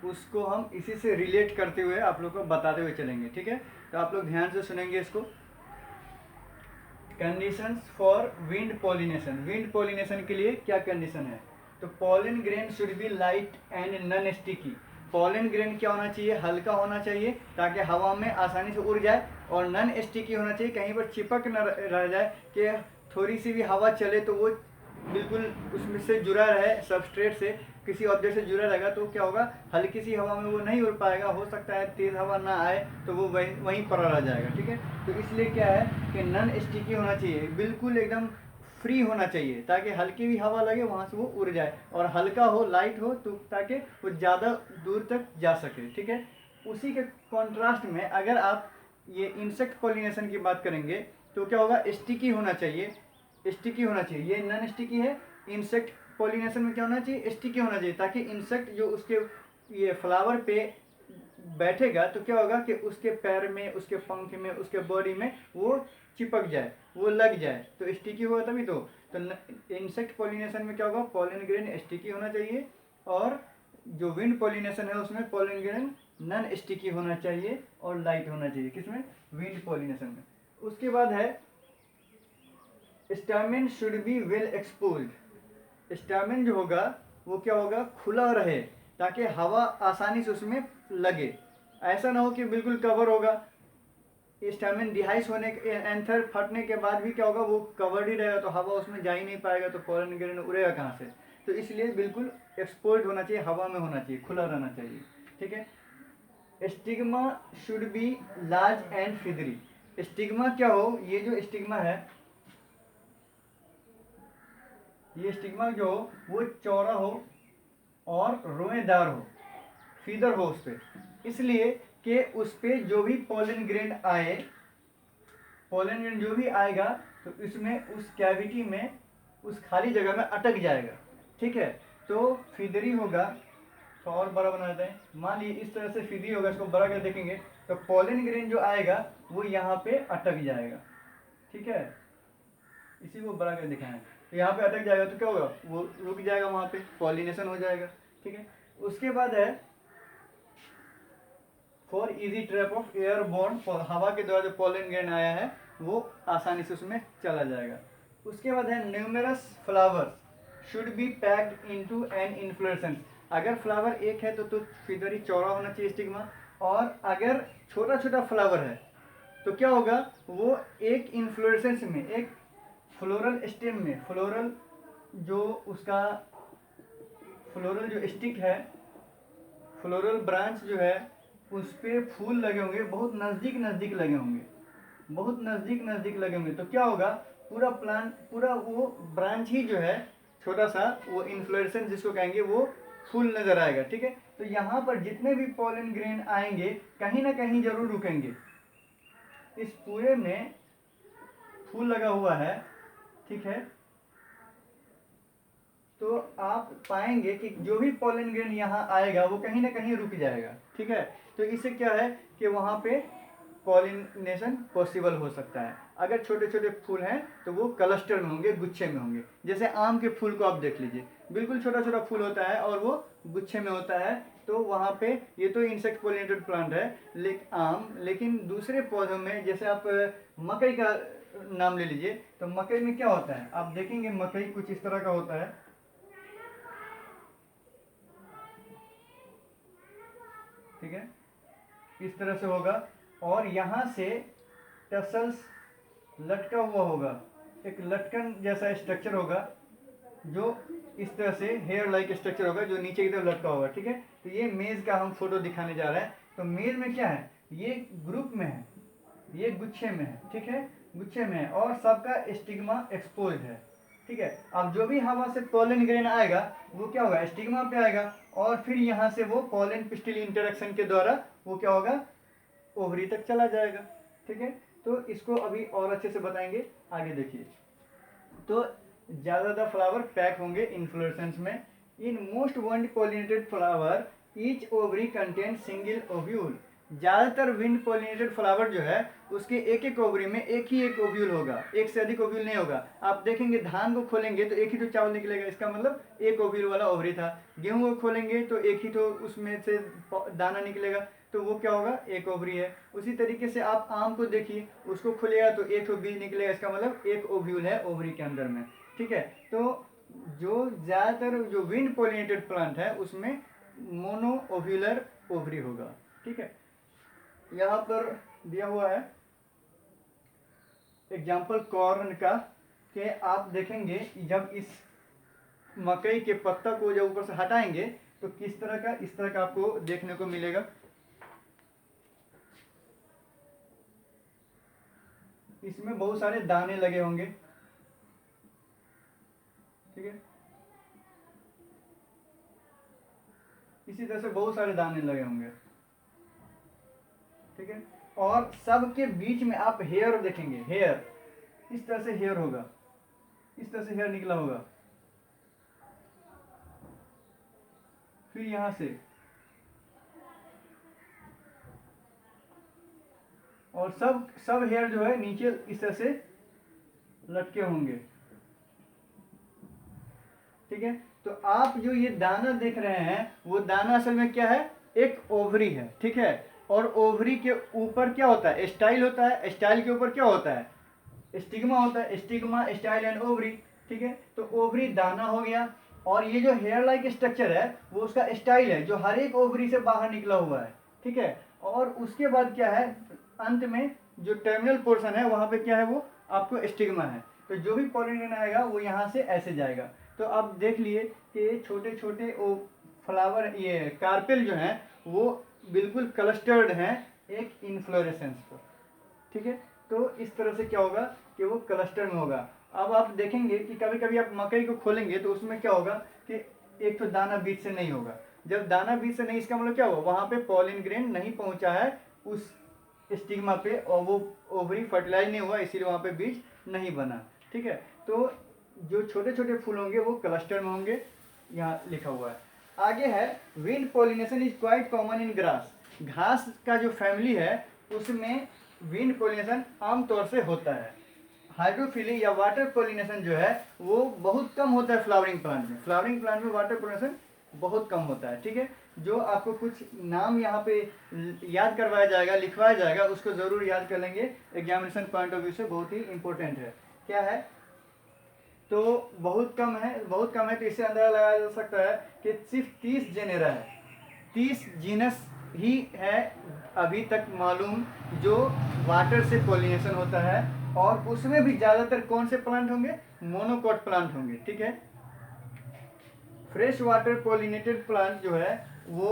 उसको हम इसी से रिलेट करते हुए आप लोग को बताते हुए चलेंगे, ठीक है। तो आप लोग ध्यान से सुनेंगे इसको। Conditions for wind pollination, wind pollination के लिए क्या कंडीशन है, तो pollen grain should be light and non sticky. Pollen grain क्या होना चाहिए, हल्का होना चाहिए ताकि हवा में आसानी से उड़ जाए, और नॉन स्टिकी होना चाहिए, कहीं पर चिपक न रह जाए कि थोड़ी सी भी हवा चले तो वो बिल्कुल उसमें से जुड़ा रहे, सबस्ट्रेट से किसी ऑब्जेक्ट से जुड़ा रहेगा तो क्या होगा, हल्की सी हवा में वो नहीं उड़ पाएगा, हो सकता है तेज़ हवा ना आए तो वो वहीं पर रह जाएगा, ठीक है। तो इसलिए क्या है कि नॉन स्टिकी होना चाहिए, बिल्कुल एकदम फ्री होना चाहिए ताकि हल्की भी हवा लगे वहाँ से वो उड़ जाए, और हल्का हो, लाइट हो, तो ताकि वो ज़्यादा दूर तक जा सके, ठीक है। उसी के कॉन्ट्रास्ट में अगर आप ये इंसेक्ट पॉलिनेशन की बात करेंगे तो क्या होगा, स्टिकी होना चाहिए, स्टिकी होना चाहिए, ये नॉन स्टिकी है। इंसेक्ट पॉलिनेशन में क्या होना चाहिए, स्टिकी होना चाहिए, ताकि इंसेक्ट जो उसके ये फ्लावर पे बैठेगा तो क्या होगा कि उसके पैर में, उसके पंख में, उसके बॉडी में वो चिपक जाए, वो लग जाए, तो स्टिकी होगा तभी तो इंसेक्ट पॉलिनेशन में क्या होगा, पॉलन ग्रेन स्टिकी होना चाहिए, और जो विंड पॉलिनेशन है उसमें पॉलन ग्रेन नॉन स्टिकी होना चाहिए और लाइट होना चाहिए, किसमें, विंड पॉलिनेशन में। उसके बाद है stamen should be well exposed. Stamen जो होगा वो क्या होगा, खुला रहे ताकि हवा आसानी से उसमें लगे, ऐसा ना हो कि बिल्कुल कवर होगा। स्टामेन डिहाइस होने एंथर फटने के बाद भी क्या होगा, वो कवर्ड ही रहेगा तो हवा उसमें जा ही नहीं पाएगा, तो पॉलन ग्रेन उड़ेगा कहाँ से। तो इसलिए बिल्कुल एक्सपोज्ड होना चाहिए, हवा में होना चाहिए, खुला रहना चाहिए, ठीक है। Stigma should be large and feathery. Stigma क्या हो, ये जो स्टिग्मा है, ये स्टिग्मा जो हो वो चौड़ा हो और रोएदार हो, फीदर हो उस पर, इसलिए कि उस पर जो भी पॉलन ग्रेन आए, पॉलन ग्रेन जो भी आएगा तो इसमें उस कैविटी में, उस खाली जगह में अटक जाएगा, ठीक है। तो फिदरी होगा, तो और बड़ा बना देते हैं, मान लीजिए इस तरह से फिदरी होगा, इसको बड़ा कर देखेंगे तो पॉलन ग्रेन जो आएगा वो यहाँ पे अटक जाएगा, ठीक है। इसी को बड़ा कर दिखाएं, तो यहाँ पे अटक जाएगा तो क्या होगा, वो रुक जाएगा, वहाँ पे पॉलिनेशन हो जाएगा, ठीक है। उसके बाद है for easy trap of air born, हवा के द्वारा जो पॉलन ग्रेन आया है वो आसानी से उसमें चला जाएगा। उसके बाद है numerous flowers should be packed into an inflorescence. अगर फ्लावर एक है तो फिदरी चौड़ा होना चाहिए स्टिग्मा, और अगर छोटा छोटा फ्लावर है तो क्या होगा, वो एक इन्फ्लोरेसेंस में, एक फ्लोरल स्टेम में, फ्लोरल जो उसका फ्लोरल जो स्टिक है, फ्लोरल ब्रांच जो है उस पर फूल लगे होंगे, बहुत नज़दीक नज़दीक लगे होंगे, बहुत नज़दीक नज़दीक लगे होंगे, तो क्या होगा, पूरा प्लांट, पूरा वो ब्रांच ही जो है छोटा सा, वो इन्फ्लोरेसेंस जिसको कहेंगे, वो फूल नज़र आएगा, ठीक है। तो यहाँ पर जितने भी पॉलन ग्रेन आएंगे कहीं ना कहीं जरूर रुकेंगे, इस पूरे में फूल लगा हुआ है, ठीक है। तो आप पाएंगे कि जो भी पॉलन ग्रेन यहाँ आएगा वो कहीं ना कहीं रुक जाएगा, ठीक है। तो इससे क्या है कि वहाँ पे पॉलिनेशन पॉसिबल हो सकता है। अगर छोटे छोटे फूल हैं तो वो क्लस्टर में होंगे, गुच्छे में होंगे। जैसे आम के फूल को आप देख लीजिए, बिल्कुल छोटा छोटा फूल होता है और वो गुच्छे में होता है। तो वहाँ पे ये तो इंसेक्ट पॉलिनेटेड प्लांट है लेकिन दूसरे पौधों में जैसे आप मकई का नाम ले लीजिए, तो मकई में क्या होता है आप देखेंगे, मकई कुछ इस तरह का होता है, ठीक है, इस तरह से होगा और यहाँ से टसल्स लटका हुआ होगा, एक लटकन जैसा स्ट्रक्चर होगा जो इस तरह से हेयर लाइक स्ट्रक्चर होगा जो नीचे की तरफ लटका होगा, ठीक है। तो ये मेज का हम फोटो दिखाने जा रहे हैं। तो मेज में क्या है, ये ग्रुप में है, ये गुच्छे में है, ठीक है, गुच्छे में है और सबका स्टिग्मा एक्सपोज है, ठीक है। अब जो भी हवा से पॉलन ग्रेन आएगा वो क्या होगा, स्टिग्मा पे आएगा और फिर यहाँ से वो पॉलन पिस्टिल इंटरेक्शन के द्वारा वो क्या होगा, ओवरी तक चला जाएगा, ठीक है। तो इसको अभी और अच्छे से बताएंगे, आगे देखिए। तो ज़्यादातर फ्लावर पैक होंगे इन्फ्लोरेसेंस में। In most wind pollinated flower each ovary contain single ovule. ज़्यादातर विंड पॉलिनेटेड फ्लावर जो है उसके एक एक ओवरी में एक ही एक ओव्यूल होगा, एक से अधिक ओव्यूल नहीं होगा। आप देखेंगे धान को खोलेंगे तो एक ही तो चावल निकलेगा, इसका मतलब एक ओव्यूल वाला ओवरी था। गेहूँ को खोलेंगे तो एक ही तो उसमें से दाना निकलेगा, तो वो क्या होगा, एक ओवरी है। उसी तरीके से आप आम को देखिए, उसको खोलेगा तो एक तो बीज निकलेगा, इसका मतलब एक ओव्यूल है ओवरी के अंदर में, ठीक है। तो जो ज़्यादातर जो विंड पॉलिनेटेड प्लांट है उसमें मोनो ओव्यूलर ओवरी होगा, ठीक है। यहाँ पर दिया हुआ है एग्जाम्पल कॉर्न का, कि आप देखेंगे जब इस मकई के पत्ता को जब ऊपर से हटाएंगे तो किस तरह का, इस तरह का आपको देखने को मिलेगा। इसमें बहुत सारे दाने लगे होंगे, ठीक है, इसी तरह से बहुत सारे दाने लगे होंगे, ठीक है। और सबके बीच में आप हेयर देखेंगे, हेयर इस तरह से हेयर होगा, इस तरह से हेयर निकला होगा, फिर यहां से और सब हेयर जो है नीचे इस तरह से लटके होंगे, ठीक है। तो आप जो ये दाना देख रहे हैं वो दाना असल में क्या है, एक ओवरी है, ठीक है। और ओवरी के ऊपर क्या होता है, स्टाइल होता है, स्टाइल के ऊपर क्या होता है, स्टिग्मा होता है, स्टिग्मा स्टाइल एंड ओवरी, ठीक है। तो ओवरी दाना हो गया और ये जो हेयर लाइक स्ट्रक्चर है वो उसका स्टाइल है जो हर एक ओवरी से बाहर निकला हुआ है, ठीक है। और उसके बाद क्या है, अंत में जो टर्मिनल पोर्शन है वहां पे क्या है, वो आपको स्टिग्मा है। तो जो भी पॉलिनेशन आएगा वो यहाँ से ऐसे जाएगा। तो आप देख लिए कि छोटे छोटे वो फ्लावर, ये कार्पेल जो हैं वो बिल्कुल क्लस्टर्ड हैं एक इन्फ्लोरेसेंस पर, ठीक है। तो इस तरह से क्या होगा कि वो क्लस्टर में होगा। अब आप देखेंगे कि कभी कभी आप मकई को खोलेंगे तो उसमें क्या होगा कि एक तो दाना बीज से नहीं होगा। जब दाना बीज से नहीं, इसका मतलब क्या होगा, वहां पे पॉलिन ग्रेन नहीं पहुंचा है उस स्टिग्मा पे और वो ओवरी फर्टिलाइज नहीं हुआ, इसीलिए वहां पे बीज नहीं बना, ठीक है। तो जो छोटे छोटे फूल होंगे वो क्लस्टर में होंगे, यहाँ लिखा हुआ है। आगे है wind pollination is quite common in grass. घास का जो फैमिली है उसमें विंड पॉलिनेशन आमतौर से होता है। हाइड्रोफिली या वाटर पॉलिनेशन जो है वो बहुत कम होता है फ्लावरिंग प्लांट में। फ्लावरिंग प्लांट में वाटर पॉलिनेशन बहुत कम होता है, ठीक है। जो आपको कुछ नाम यहाँ पे याद करवाया जाएगा, लिखवाया जाएगा, उसको ज़रूर याद कर लेंगे, एग्जामिनेशन पॉइंट ऑफ व्यू से बहुत ही इंपॉर्टेंट है। क्या है, तो बहुत कम है, बहुत कम है। तो इससे अंदाजा लगाया जा सकता है कि सिर्फ 30 जेनेरा है, 30 जीनस ही है अभी तक मालूम जो वाटर से पॉलिनेशन होता है। और उसमें भी ज़्यादातर कौन से प्लांट होंगे, मोनोकॉट प्लांट होंगे, ठीक है। फ्रेश वाटर पॉलिनेटेड प्लांट जो है वो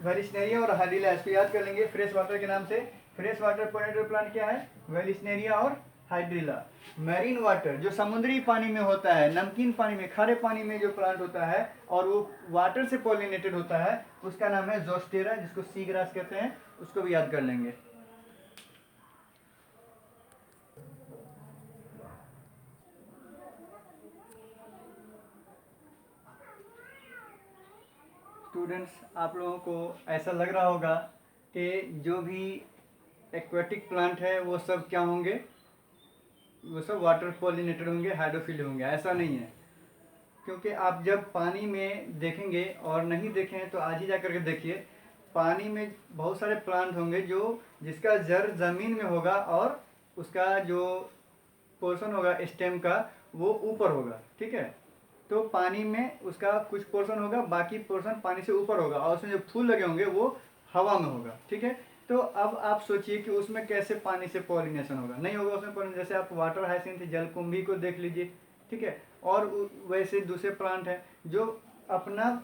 वेलिस्नेरिया और हाइड्रिला, इसको याद कर लेंगे फ्रेश वाटर के नाम से। फ्रेश वाटर पॉलिनेटेड प्लांट क्या है, वेलिस्नेरिया और हाइड्रिला। मैरीन वाटर जो समुद्री पानी में होता है, नमकीन पानी में, खारे पानी में जो प्लांट होता है और वो वाटर से पॉलिनेटेड होता है उसका नाम है जोस्टेरा, जिसको सी ग्रास कहते हैं, उसको भी याद कर लेंगे। स्टूडेंट्स, आप लोगों को ऐसा लग रहा होगा कि जो भी एक्वेटिक प्लांट है वो सब क्या होंगे, वो सब वाटर पॉलिनेटेड होंगे, हाइड्रोफिल होंगे। ऐसा नहीं है, क्योंकि आप जब पानी में देखेंगे, और नहीं देखें तो आज ही जा करके देखिए, पानी में बहुत सारे प्लांट होंगे जो जिसका जड़ ज़मीन में होगा और उसका जो पोर्शन होगा स्टेम का वो ऊपर होगा। ठीक है, तो पानी में उसका कुछ पोर्शन होगा, बाकी पोर्शन पानी से ऊपर होगा, और उसमें जो फूल लगे होंगे वो हवा में होगा। ठीक है, तो अब आप सोचिए कि उसमें कैसे पानी से पॉलिनेशन होगा, नहीं होगा उसमें पॉलिनेशन। जैसे आप वाटर हाइसिंथ जलकुंभी को देख लीजिए। ठीक है, और वैसे दूसरे प्लांट हैं जो अपना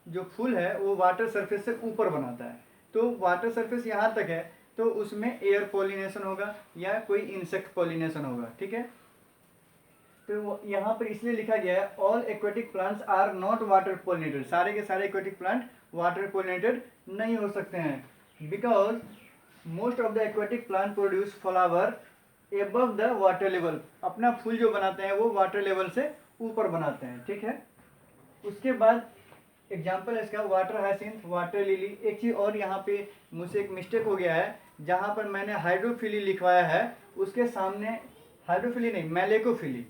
जो फूल है वो वाटर सरफेस से ऊपर बनाता है। तो वाटर सरफेस यहाँ तक है तो उसमें एयर पॉलिनेशन होगा या कोई इंसेक्ट पॉलिनेशन होगा। ठीक है, तो यहाँ पर इसलिए लिखा गया है all aquatic plants are not water pollinated. सारे के सारे एक्वेटिक प्लांट वाटर पॉलिनेटेड नहीं हो सकते हैं, because most of the aquatic plant produce flower above the water level. अपना फूल जो बनाते हैं वो वाटर लेवल से ऊपर बनाते हैं। ठीक है, उसके बाद एग्जाम्पल है इसका वाटर हाइसिंथ, वाटर लिली। एक चीज़ और यहाँ पे मुझसे एक मिस्टेक हो गया है, जहाँ पर मैंने हाइड्रोफिली लिखवाया है उसके सामने हाइड्रोफिली नहीं, मैलेकोफिली।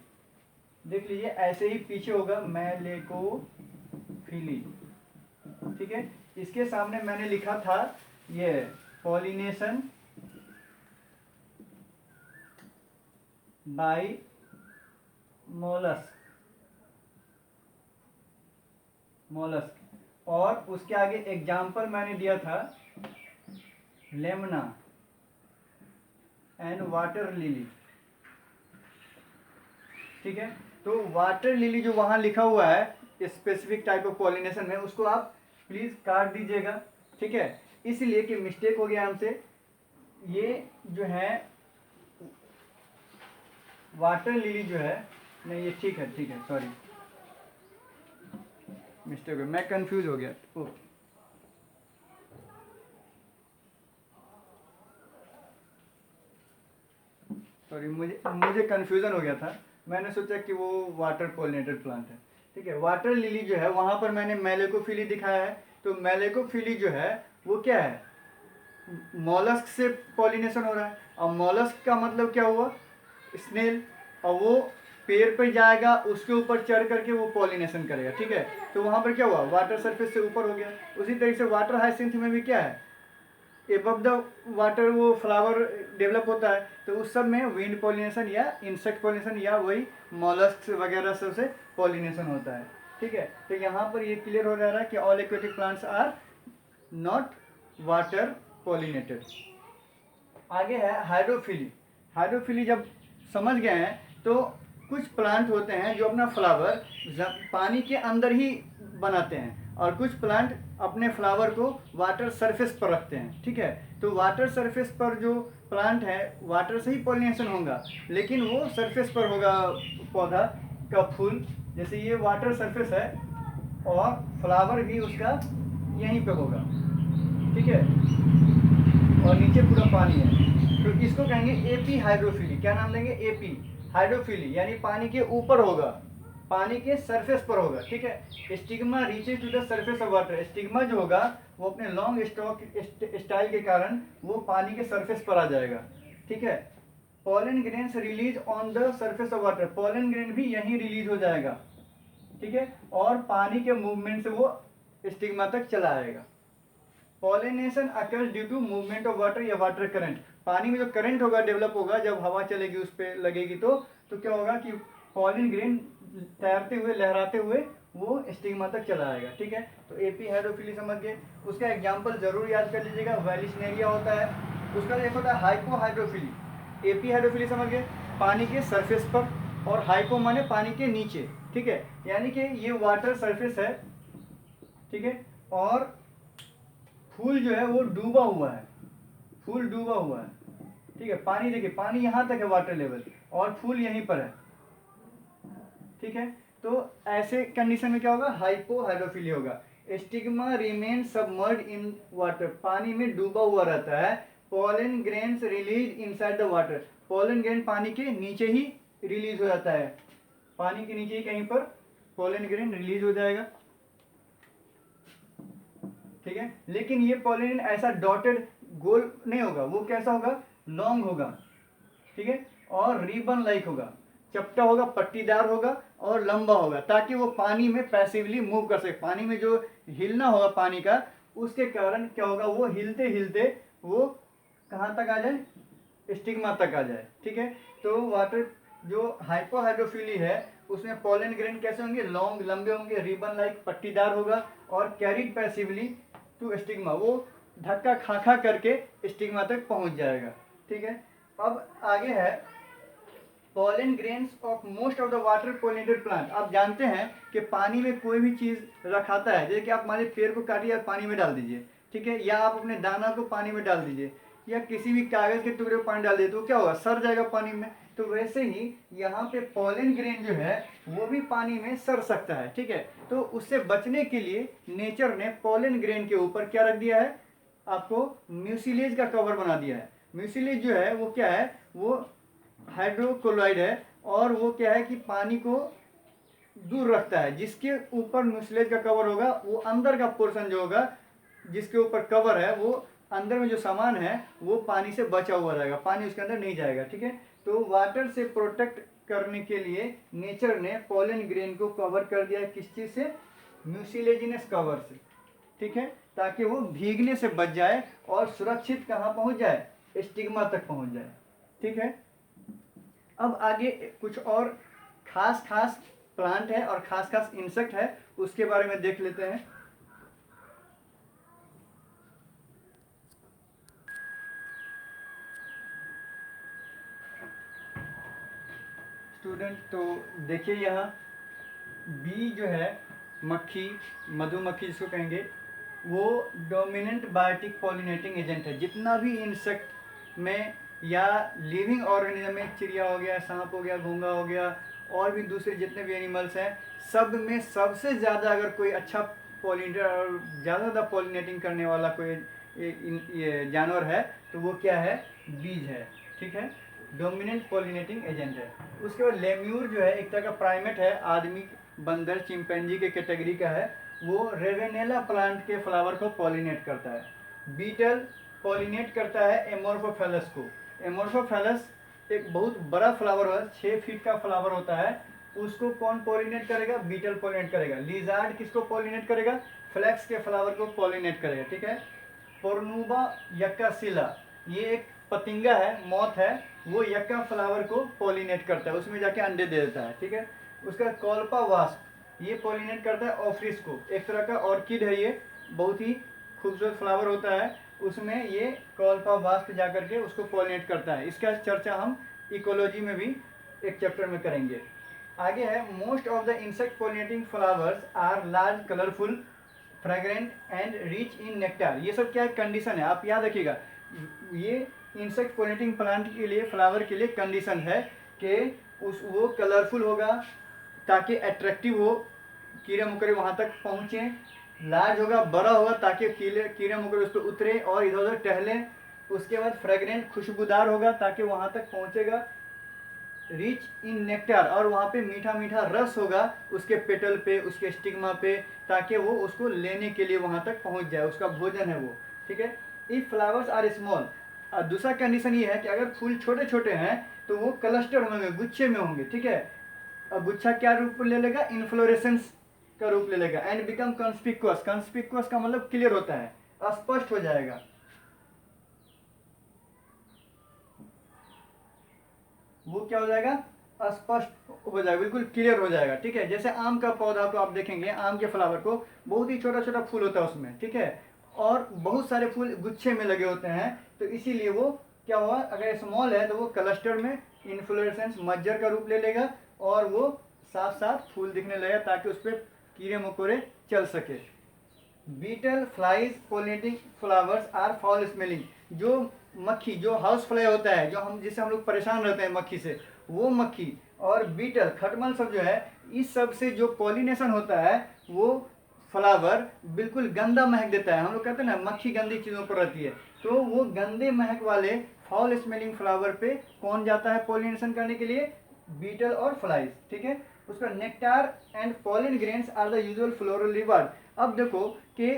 देख लीजिए, ऐसे ही पीछे होगा मैलेकोफिली। ठीक है, इसके सामने मैंने लिखा था ये पॉलिनेशन बाय मोलस्क, और उसके आगे एग्जाम्पल मैंने दिया था लेमना एंड वाटर लिली। ठीक है, तो वाटर लिली जो वहाँ लिखा हुआ है स्पेसिफिक टाइप ऑफ पॉलिनेशन में, उसको आप प्लीज़ काट दीजिएगा। ठीक है, इसलिए कि मिस्टेक हो गया हमसे। ये जो है वाटर लिली जो है, नहीं ये ठीक है, सॉरी मिस्टेक हो गया, मैं कंफ्यूज हो गया। ओके, सॉरी, मुझे कंफ्यूजन हो गया था। मैंने सोचा कि वो वाटर पॉलिनेटेड प्लांट है। ठीक है, वाटर लिली जो है वहाँ पर मैंने मैलेकोफिली दिखाया है। तो मैलेकोफिली जो है वो क्या है, मॉलस्क से पॉलिनेशन हो रहा है। और मॉलस्क का मतलब क्या हुआ, स्नेल, और वो पेड़ पर जाएगा, उसके ऊपर चढ़ करके वो पॉलिनेशन करेगा। ठीक है, तो वहाँ पर क्या हुआ, वाटर सरफेस से ऊपर हो गया। उसी तरीके से वाटर हाइसिंथ में भी क्या है, एबव द वाटर वो फ्लावर डेवलप होता है। तो उस सब में विंड पॉलिनेशन या इंसेक्ट पॉलिनेशन या वही मॉलस्क वगैरह सब से पॉलिनेशन होता है। ठीक है, तो यहाँ पर ये क्लियर हो जा रहा है कि all aquatic plants are not water pollinated. आगे है हाइड्रोफिली। हाइड्रोफिली जब समझ गए हैं तो कुछ प्लांट होते हैं जो अपना फ्लावर पानी के अंदर ही बनाते हैं, और कुछ प्लांट अपने फ्लावर को वाटर सरफेस पर रखते हैं। ठीक है, तो वाटर सरफेस पर जो प्लांट है वाटर से ही पॉलिनेशन होगा, लेकिन वो सरफेस पर होगा पौधा का फूल। जैसे ये वाटर सरफेस है और फ्लावर भी उसका यहीं पे होगा। ठीक है, और नीचे पूरा पानी है, तो इसको कहेंगे एपी हाइड्रोफिली। क्या नाम देंगे, एपी हाइड्रोफिली, यानी पानी के ऊपर होगा, पानी के सरफेस पर होगा। ठीक है, stigma reaches to the surface of water. Stigma जो होगा वो अपने लॉन्ग स्टॉक स्टाइल के कारण वो पानी के सरफेस पर आ जाएगा। ठीक है, pollen grains release on the surface of water. Pollen grain भी यहीं रिलीज हो जाएगा। ठीक है, और पानी के मूवमेंट से वो स्टिग्मा तक चला आएगा। Pollination occurs due to movement of water या वाटर करंट। पानी में जो करंट होगा डेवलप होगा, जब हवा चलेगी उस पर लगेगी तो क्या होगा कि पॉलिन ग्रेन तैरते हुए लहराते हुए वो स्टिग्मा तक चला आएगा। ठीक है, तो एपी हाइड्रोफिली समझ गए। उसका एग्जाम्पल जरूर याद कर लीजिएगा, वैलिस्नेरिया होता है। उसका एक होता है हाइपो हाइड्रोफिली। एपी हाइड्रोफिली समझ गए, पानी के सरफेस पर, और हाइपो माने पानी के नीचे। ठीक है, यानी कि ये वाटर सरफेस है। ठीक है, और फूल जो है वो डूबा हुआ है, फूल डूबा हुआ है। ठीक है, पानी देखिए, पानी यहाँ तक है वाटर लेवल, और फूल यहीं पर है। ठीक है, तो ऐसे कंडीशन में क्या होगा, हाइपो हाइड्रोफिली होगा। Stigma remain submerge in water, पानी में डूबा हुआ रहता है। Pollen grains release inside the water, pollen grain पानी के नीचे ही रिलीज हो जाता है, पानी के नीचे ही कहीं पर पॉलन ग्रेन रिलीज हो जाएगा। ठीक है। लेकिन ये पॉलिन ऐसा डॉटेड गोल नहीं होगा, वो कैसा होगा, लॉन्ग होगा, ठीक है, और रिबन लाइक होगा, चपटा होगा, पट्टीदार होगा और लंबा होगा, ताकि वो पानी में पैसिवली मूव कर सके। पानी में जो हिलना होगा पानी का, उसके कारण क्या होगा, वो हिलते हिलते वो कहाँ तक आ जाए, स्टिग्मा तक आ जाए, ठीक है। तो वाटर जो हाइपोहाइड्रोफिली है उसमें पॉलन ग्रेन कैसे होंगे, लॉन्ग, लंबे होंगे, रिबन लाइक, पट्टीदार होगा और कैरिड पैसिवली टू स्टिग्मा, वो धक्का खा खा करके स्टिग्मा तक पहुंच जाएगा, ठीक है। अब आगे है pollen grains of most of the water pollinated plant. आप जानते हैं कि पानी में कोई भी चीज़ रखाता है, जैसे कि आप हमारे पेड़ को काटिए और पानी में डाल दीजिए, ठीक है, या आप अपने दाना को पानी में डाल दीजिए, या किसी भी कागज़ के टुकड़े को पानी डाल दीजिए, तो क्या होगा, सड़ जाएगा पानी में। तो वैसे ही यहाँ पे पॉलन ग्रेन जो है वो भी पानी में सड़ सकता है, ठीक है। तो उससे बचने के लिए नेचर ने पॉलन ग्रेन के ऊपर क्या रख दिया है, आपको म्यूसिलेज का कवर बना दिया है। म्यूसिलेज जो है वो क्या है, वो हाइड्रोक्लोराइड है, और वो क्या है कि पानी को दूर रखता है। जिसके ऊपर म्यूसिलेज का कवर होगा, वो अंदर का पोर्शन जो होगा, जिसके ऊपर कवर है, वो अंदर में जो सामान है वो पानी से बचा हुआ रहेगा, पानी उसके अंदर नहीं जाएगा, ठीक है। तो वाटर से प्रोटेक्ट करने के लिए नेचर ने पॉलन ग्रेन को कवर कर दिया है, किस चीज़ से, म्यूसिलेजिनस कवर से, ठीक है, ताकि वो भीगने से बच जाए और सुरक्षित कहाँ पहुँच जाए, स्टिग्मा तक पहुँच जाए, ठीक है। अब आगे कुछ और खास खास प्लांट है और खास खास इंसेक्ट है, उसके बारे में देख लेते हैं। स्टूडेंट, तो देखिए यहाँ बी जो है, मक्खी, मधुमक्खी जिसको कहेंगे, वो डोमिनेंट बायोटिक पॉलिनेटिंग एजेंट है। जितना भी इंसेक्ट में या लिविंग ऑर्गेनिज्म में, चिड़िया हो गया, सांप हो गया, घोंघा हो गया, और भी दूसरे जितने भी एनिमल्स हैं, सब में सबसे ज़्यादा अगर कोई अच्छा पॉलिनेटर और ज़्यादा पॉलिनेटिंग करने वाला कोई ये जानवर है, तो वो क्या है, बीज है, ठीक है, डोमिनेंट पॉलिनेटिंग एजेंट है। उसके बाद लेम्यूर जो है एक तरह का प्राइमेट है, आदमी, बंदर, चिंपैंजी के कैटेगरी का है, वो रेवेनेला प्लांट के फ्लावर को पॉलिनेट करता है। बीटल पॉलिनेट करता है एमोर्फोफेलस को। एमोर्फोफेलस एक बहुत बड़ा फ्लावर है, 6 फीट का फ्लावर होता है, उसको कौन पॉलिनेट करेगा, बीटल पॉलिनेट करेगा। लिजार्ड किसको पॉलिनेट करेगा, फ्लैक्स के फ्लावर को पॉलिनेट करेगा, ठीक है। पोर्नुबा यक्कासिला, ये एक पतिंगा है, मौत है, वो यक्का फ्लावर को पॉलिनेट करता है, उसमें जाके अंडे दे देता है, ठीक है। उसका कॉल्पा वास्प, ये पॉलिनेट करता है ऑफ्रिस को, एक तरह का ऑर्किड है, ये बहुत ही खूबसूरत फ्लावर होता है, उसमें ये कॉल्पा वास्प जा करके उसको पॉलिनेट करता है। इसका चर्चा हम इकोलॉजी में भी एक चैप्टर में करेंगे। आगे है most of the insect pollinating flowers are large, colourful, fragrant and rich in nectar. ये सब क्या कंडीशन है, आप याद रखिएगा, ये इंसेक्ट पॉलिनेटिंग प्लांट के लिए, फ्लावर के लिए कंडीशन है कि वो कलरफुल होगा ताकि अट्रैक्टिव हो, कीड़े मकोड़े वहाँ तक पहुँचें, लार्ज होगा, बड़ा होगा ताकि कीड़े मकोड़े उस पर उतरे और इधर उधर टहलें। उसके बाद फ्रेग्रेंट, खुशबूदार होगा ताकि वहाँ तक पहुँचेगा। रिच इन नेक्टार, और वहाँ पे मीठा मीठा रस होगा उसके पेटल पे, उसके स्टिग्मा पे, ताकि वो उसको लेने के लिए वहाँ तक पहुँच जाए, उसका भोजन है वो, ठीक है। इफ फ्लावर्स आर स्मॉल, दूसरा कंडीशन ये है कि अगर फूल छोटे छोटे हैं तो वो क्लस्टर होंगे, गुच्छे में होंगे, ठीक है। अब गुच्छा क्या रूप ले लेगा, इन्फ्लोरेसेंस का रूप ले लेगा। एंड बिकम कंस्पिक्वस, कंस्पिक्वस का मतलब क्लियर होता है, स्पष्ट हो जाएगा, वो क्या हो जाएगा, स्पष्ट हो जाएगा, बिल्कुल क्लियर हो जाएगा, ठीक है। जैसे आम का पौधा को आप देखेंगे, आम के फ्लावर को बहुत ही छोटा छोटा फूल होता है उसमें, ठीक है, और बहुत सारे फूल गुच्छे में लगे होते हैं, तो इसीलिए वो क्या हुआ, अगर स्मॉल है तो वो क्लस्टर में इन्फ्लोरेसेंस, मज्जर का रूप ले लेगा, और वो साफ साफ फूल दिखने लगेगा ताकि उस पर कीड़े मकोड़े चल सके। Beetle flies pollinating flowers are foul smelling, जो मक्खी, जो हाउस फ्लाई होता है, जो हम, जिससे हम लोग परेशान रहते हैं मक्खी से, वो मक्खी और बीटल, खटमल सब जो है, इस सब से जो पॉलिनेशन होता है, वो फ्लावर बिल्कुल गंदा महक देता है। हम लोग कहते हैं ना, मक्खी गंदी चीज़ों पर रहती है, तो वो गंदे महक वाले फाउल स्मेलिंग फ्लावर पे कौन जाता है पॉलिनेशन करने के लिए, बीटल और फ्लाइज, ठीक है। उसका nectar and pollen grains are the usual floral reward. अब देखो कि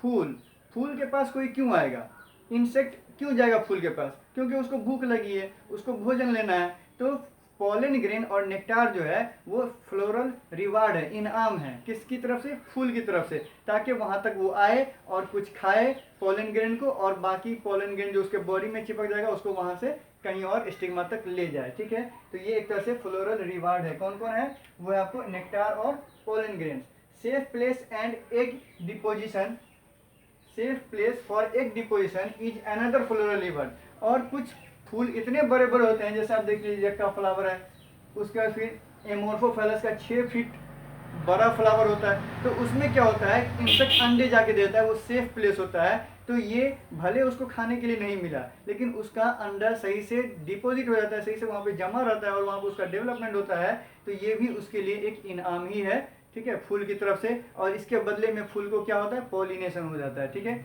फूल, फूल के पास कोई क्यों आएगा, इंसेक्ट क्यों जाएगा फूल के पास, क्योंकि उसको भूख लगी है, उसको भोजन लेना है। तो पॉलन ग्रेन और नेक्टार जो है वो फ्लोरल रिवार्ड है, इनाम है, किसकी तरफ से, फूल की तरफ से, ताकि वहाँ तक वो आए और कुछ खाए पॉलन ग्रेन को, और बाकी पॉलन ग्रेन जो उसके बॉडी में चिपक जाएगा उसको वहाँ से कहीं और स्टिग्मा तक ले जाए। ठीक है, तो ये एक तरह से फ्लोरल रिवार्ड है। कौन कौन है, वो है आपको नेक्टार और pollen grain. Safe place and egg deposition, safe place for egg deposition is another floral reward. और कुछ फूल इतने बड़े बड़े होते हैं, जैसे आप देख लीजिए का फ्लावर है, उसके बाद फिर एमोर्फोफेलस का 6 फीट बड़ा फ्लावर होता है। तो उसमें क्या होता है, इंसेक्ट अंडे जाके देता है, वो सेफ प्लेस होता है। तो ये भले उसको खाने के लिए नहीं मिला, लेकिन उसका अंडा सही से डिपॉजिट हो जाता है, सही से वहाँ पे जमा रहता है और वहाँ पे उसका डेवलपमेंट होता है। तो ये भी उसके लिए एक इनाम ही है, ठीक है, फूल की तरफ से। और इसके बदले में फूल को क्या होता है, पॉलिनेशन हो जाता है। ठीक है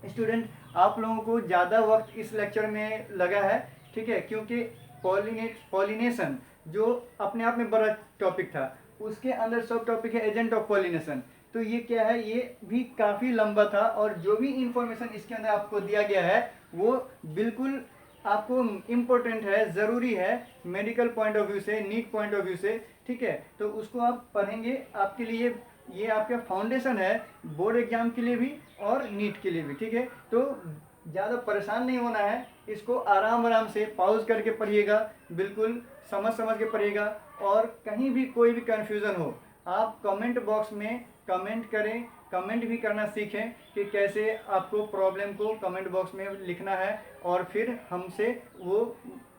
स्टूडेंट, आप लोगों को ज़्यादा वक्त इस लेक्चर में लगा है, ठीक है, क्योंकि पॉलिनेशन जो अपने आप में बड़ा टॉपिक था, उसके अंदर सब टॉपिक है एजेंट ऑफ पॉलिनेशन। तो ये क्या है, ये भी काफ़ी लंबा था, और जो भी इंफॉर्मेशन इसके अंदर आपको दिया गया है वो बिल्कुल आपको इम्पोर्टेंट है, ज़रूरी है, मेडिकल पॉइंट ऑफ व्यू से, नीट पॉइंट ऑफ व्यू से। ठीक है, तो उसको आप पढ़ेंगे, आपके लिए ये आपका फाउंडेशन है बोर्ड एग्जाम के लिए भी और नीट के लिए भी। ठीक है, तो ज़्यादा परेशान नहीं होना है, इसको आराम आराम से पॉज करके पढ़िएगा, बिल्कुल समझ समझ के पढ़िएगा। और कहीं भी कोई भी कन्फ्यूज़न हो, आप कमेंट बॉक्स में कमेंट करें, कमेंट भी करना सीखें कि कैसे आपको प्रॉब्लम को कमेंट बॉक्स में लिखना है, और फिर हमसे वो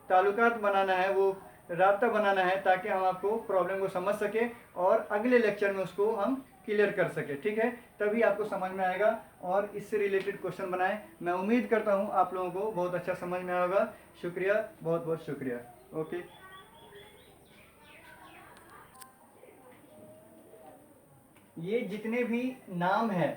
ताल्लुकात बनाना है, वो राब्ता बनाना है, ताकि हम आपको प्रॉब्लम को समझ सके और अगले लेक्चर में उसको हम क्लियर कर सके। ठीक है, तभी आपको समझ में आएगा, और इससे रिलेटेड क्वेश्चन बनाएं। मैं उम्मीद करता हूँ आप लोगों को बहुत अच्छा समझ में आएगा। शुक्रिया, बहुत बहुत शुक्रिया। ओके, ये जितने भी नाम है,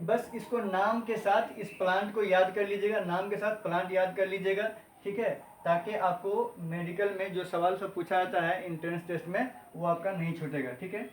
बस इसको नाम के साथ इस प्लांट को याद कर लीजिएगा, नाम के साथ प्लांट याद कर लीजिएगा। ठीक है, ताकि आपको मेडिकल में जो सवाल सब पूछा जाता है एंट्रेंस टेस्ट में, वो आपका नहीं छूटेगा। ठीक है।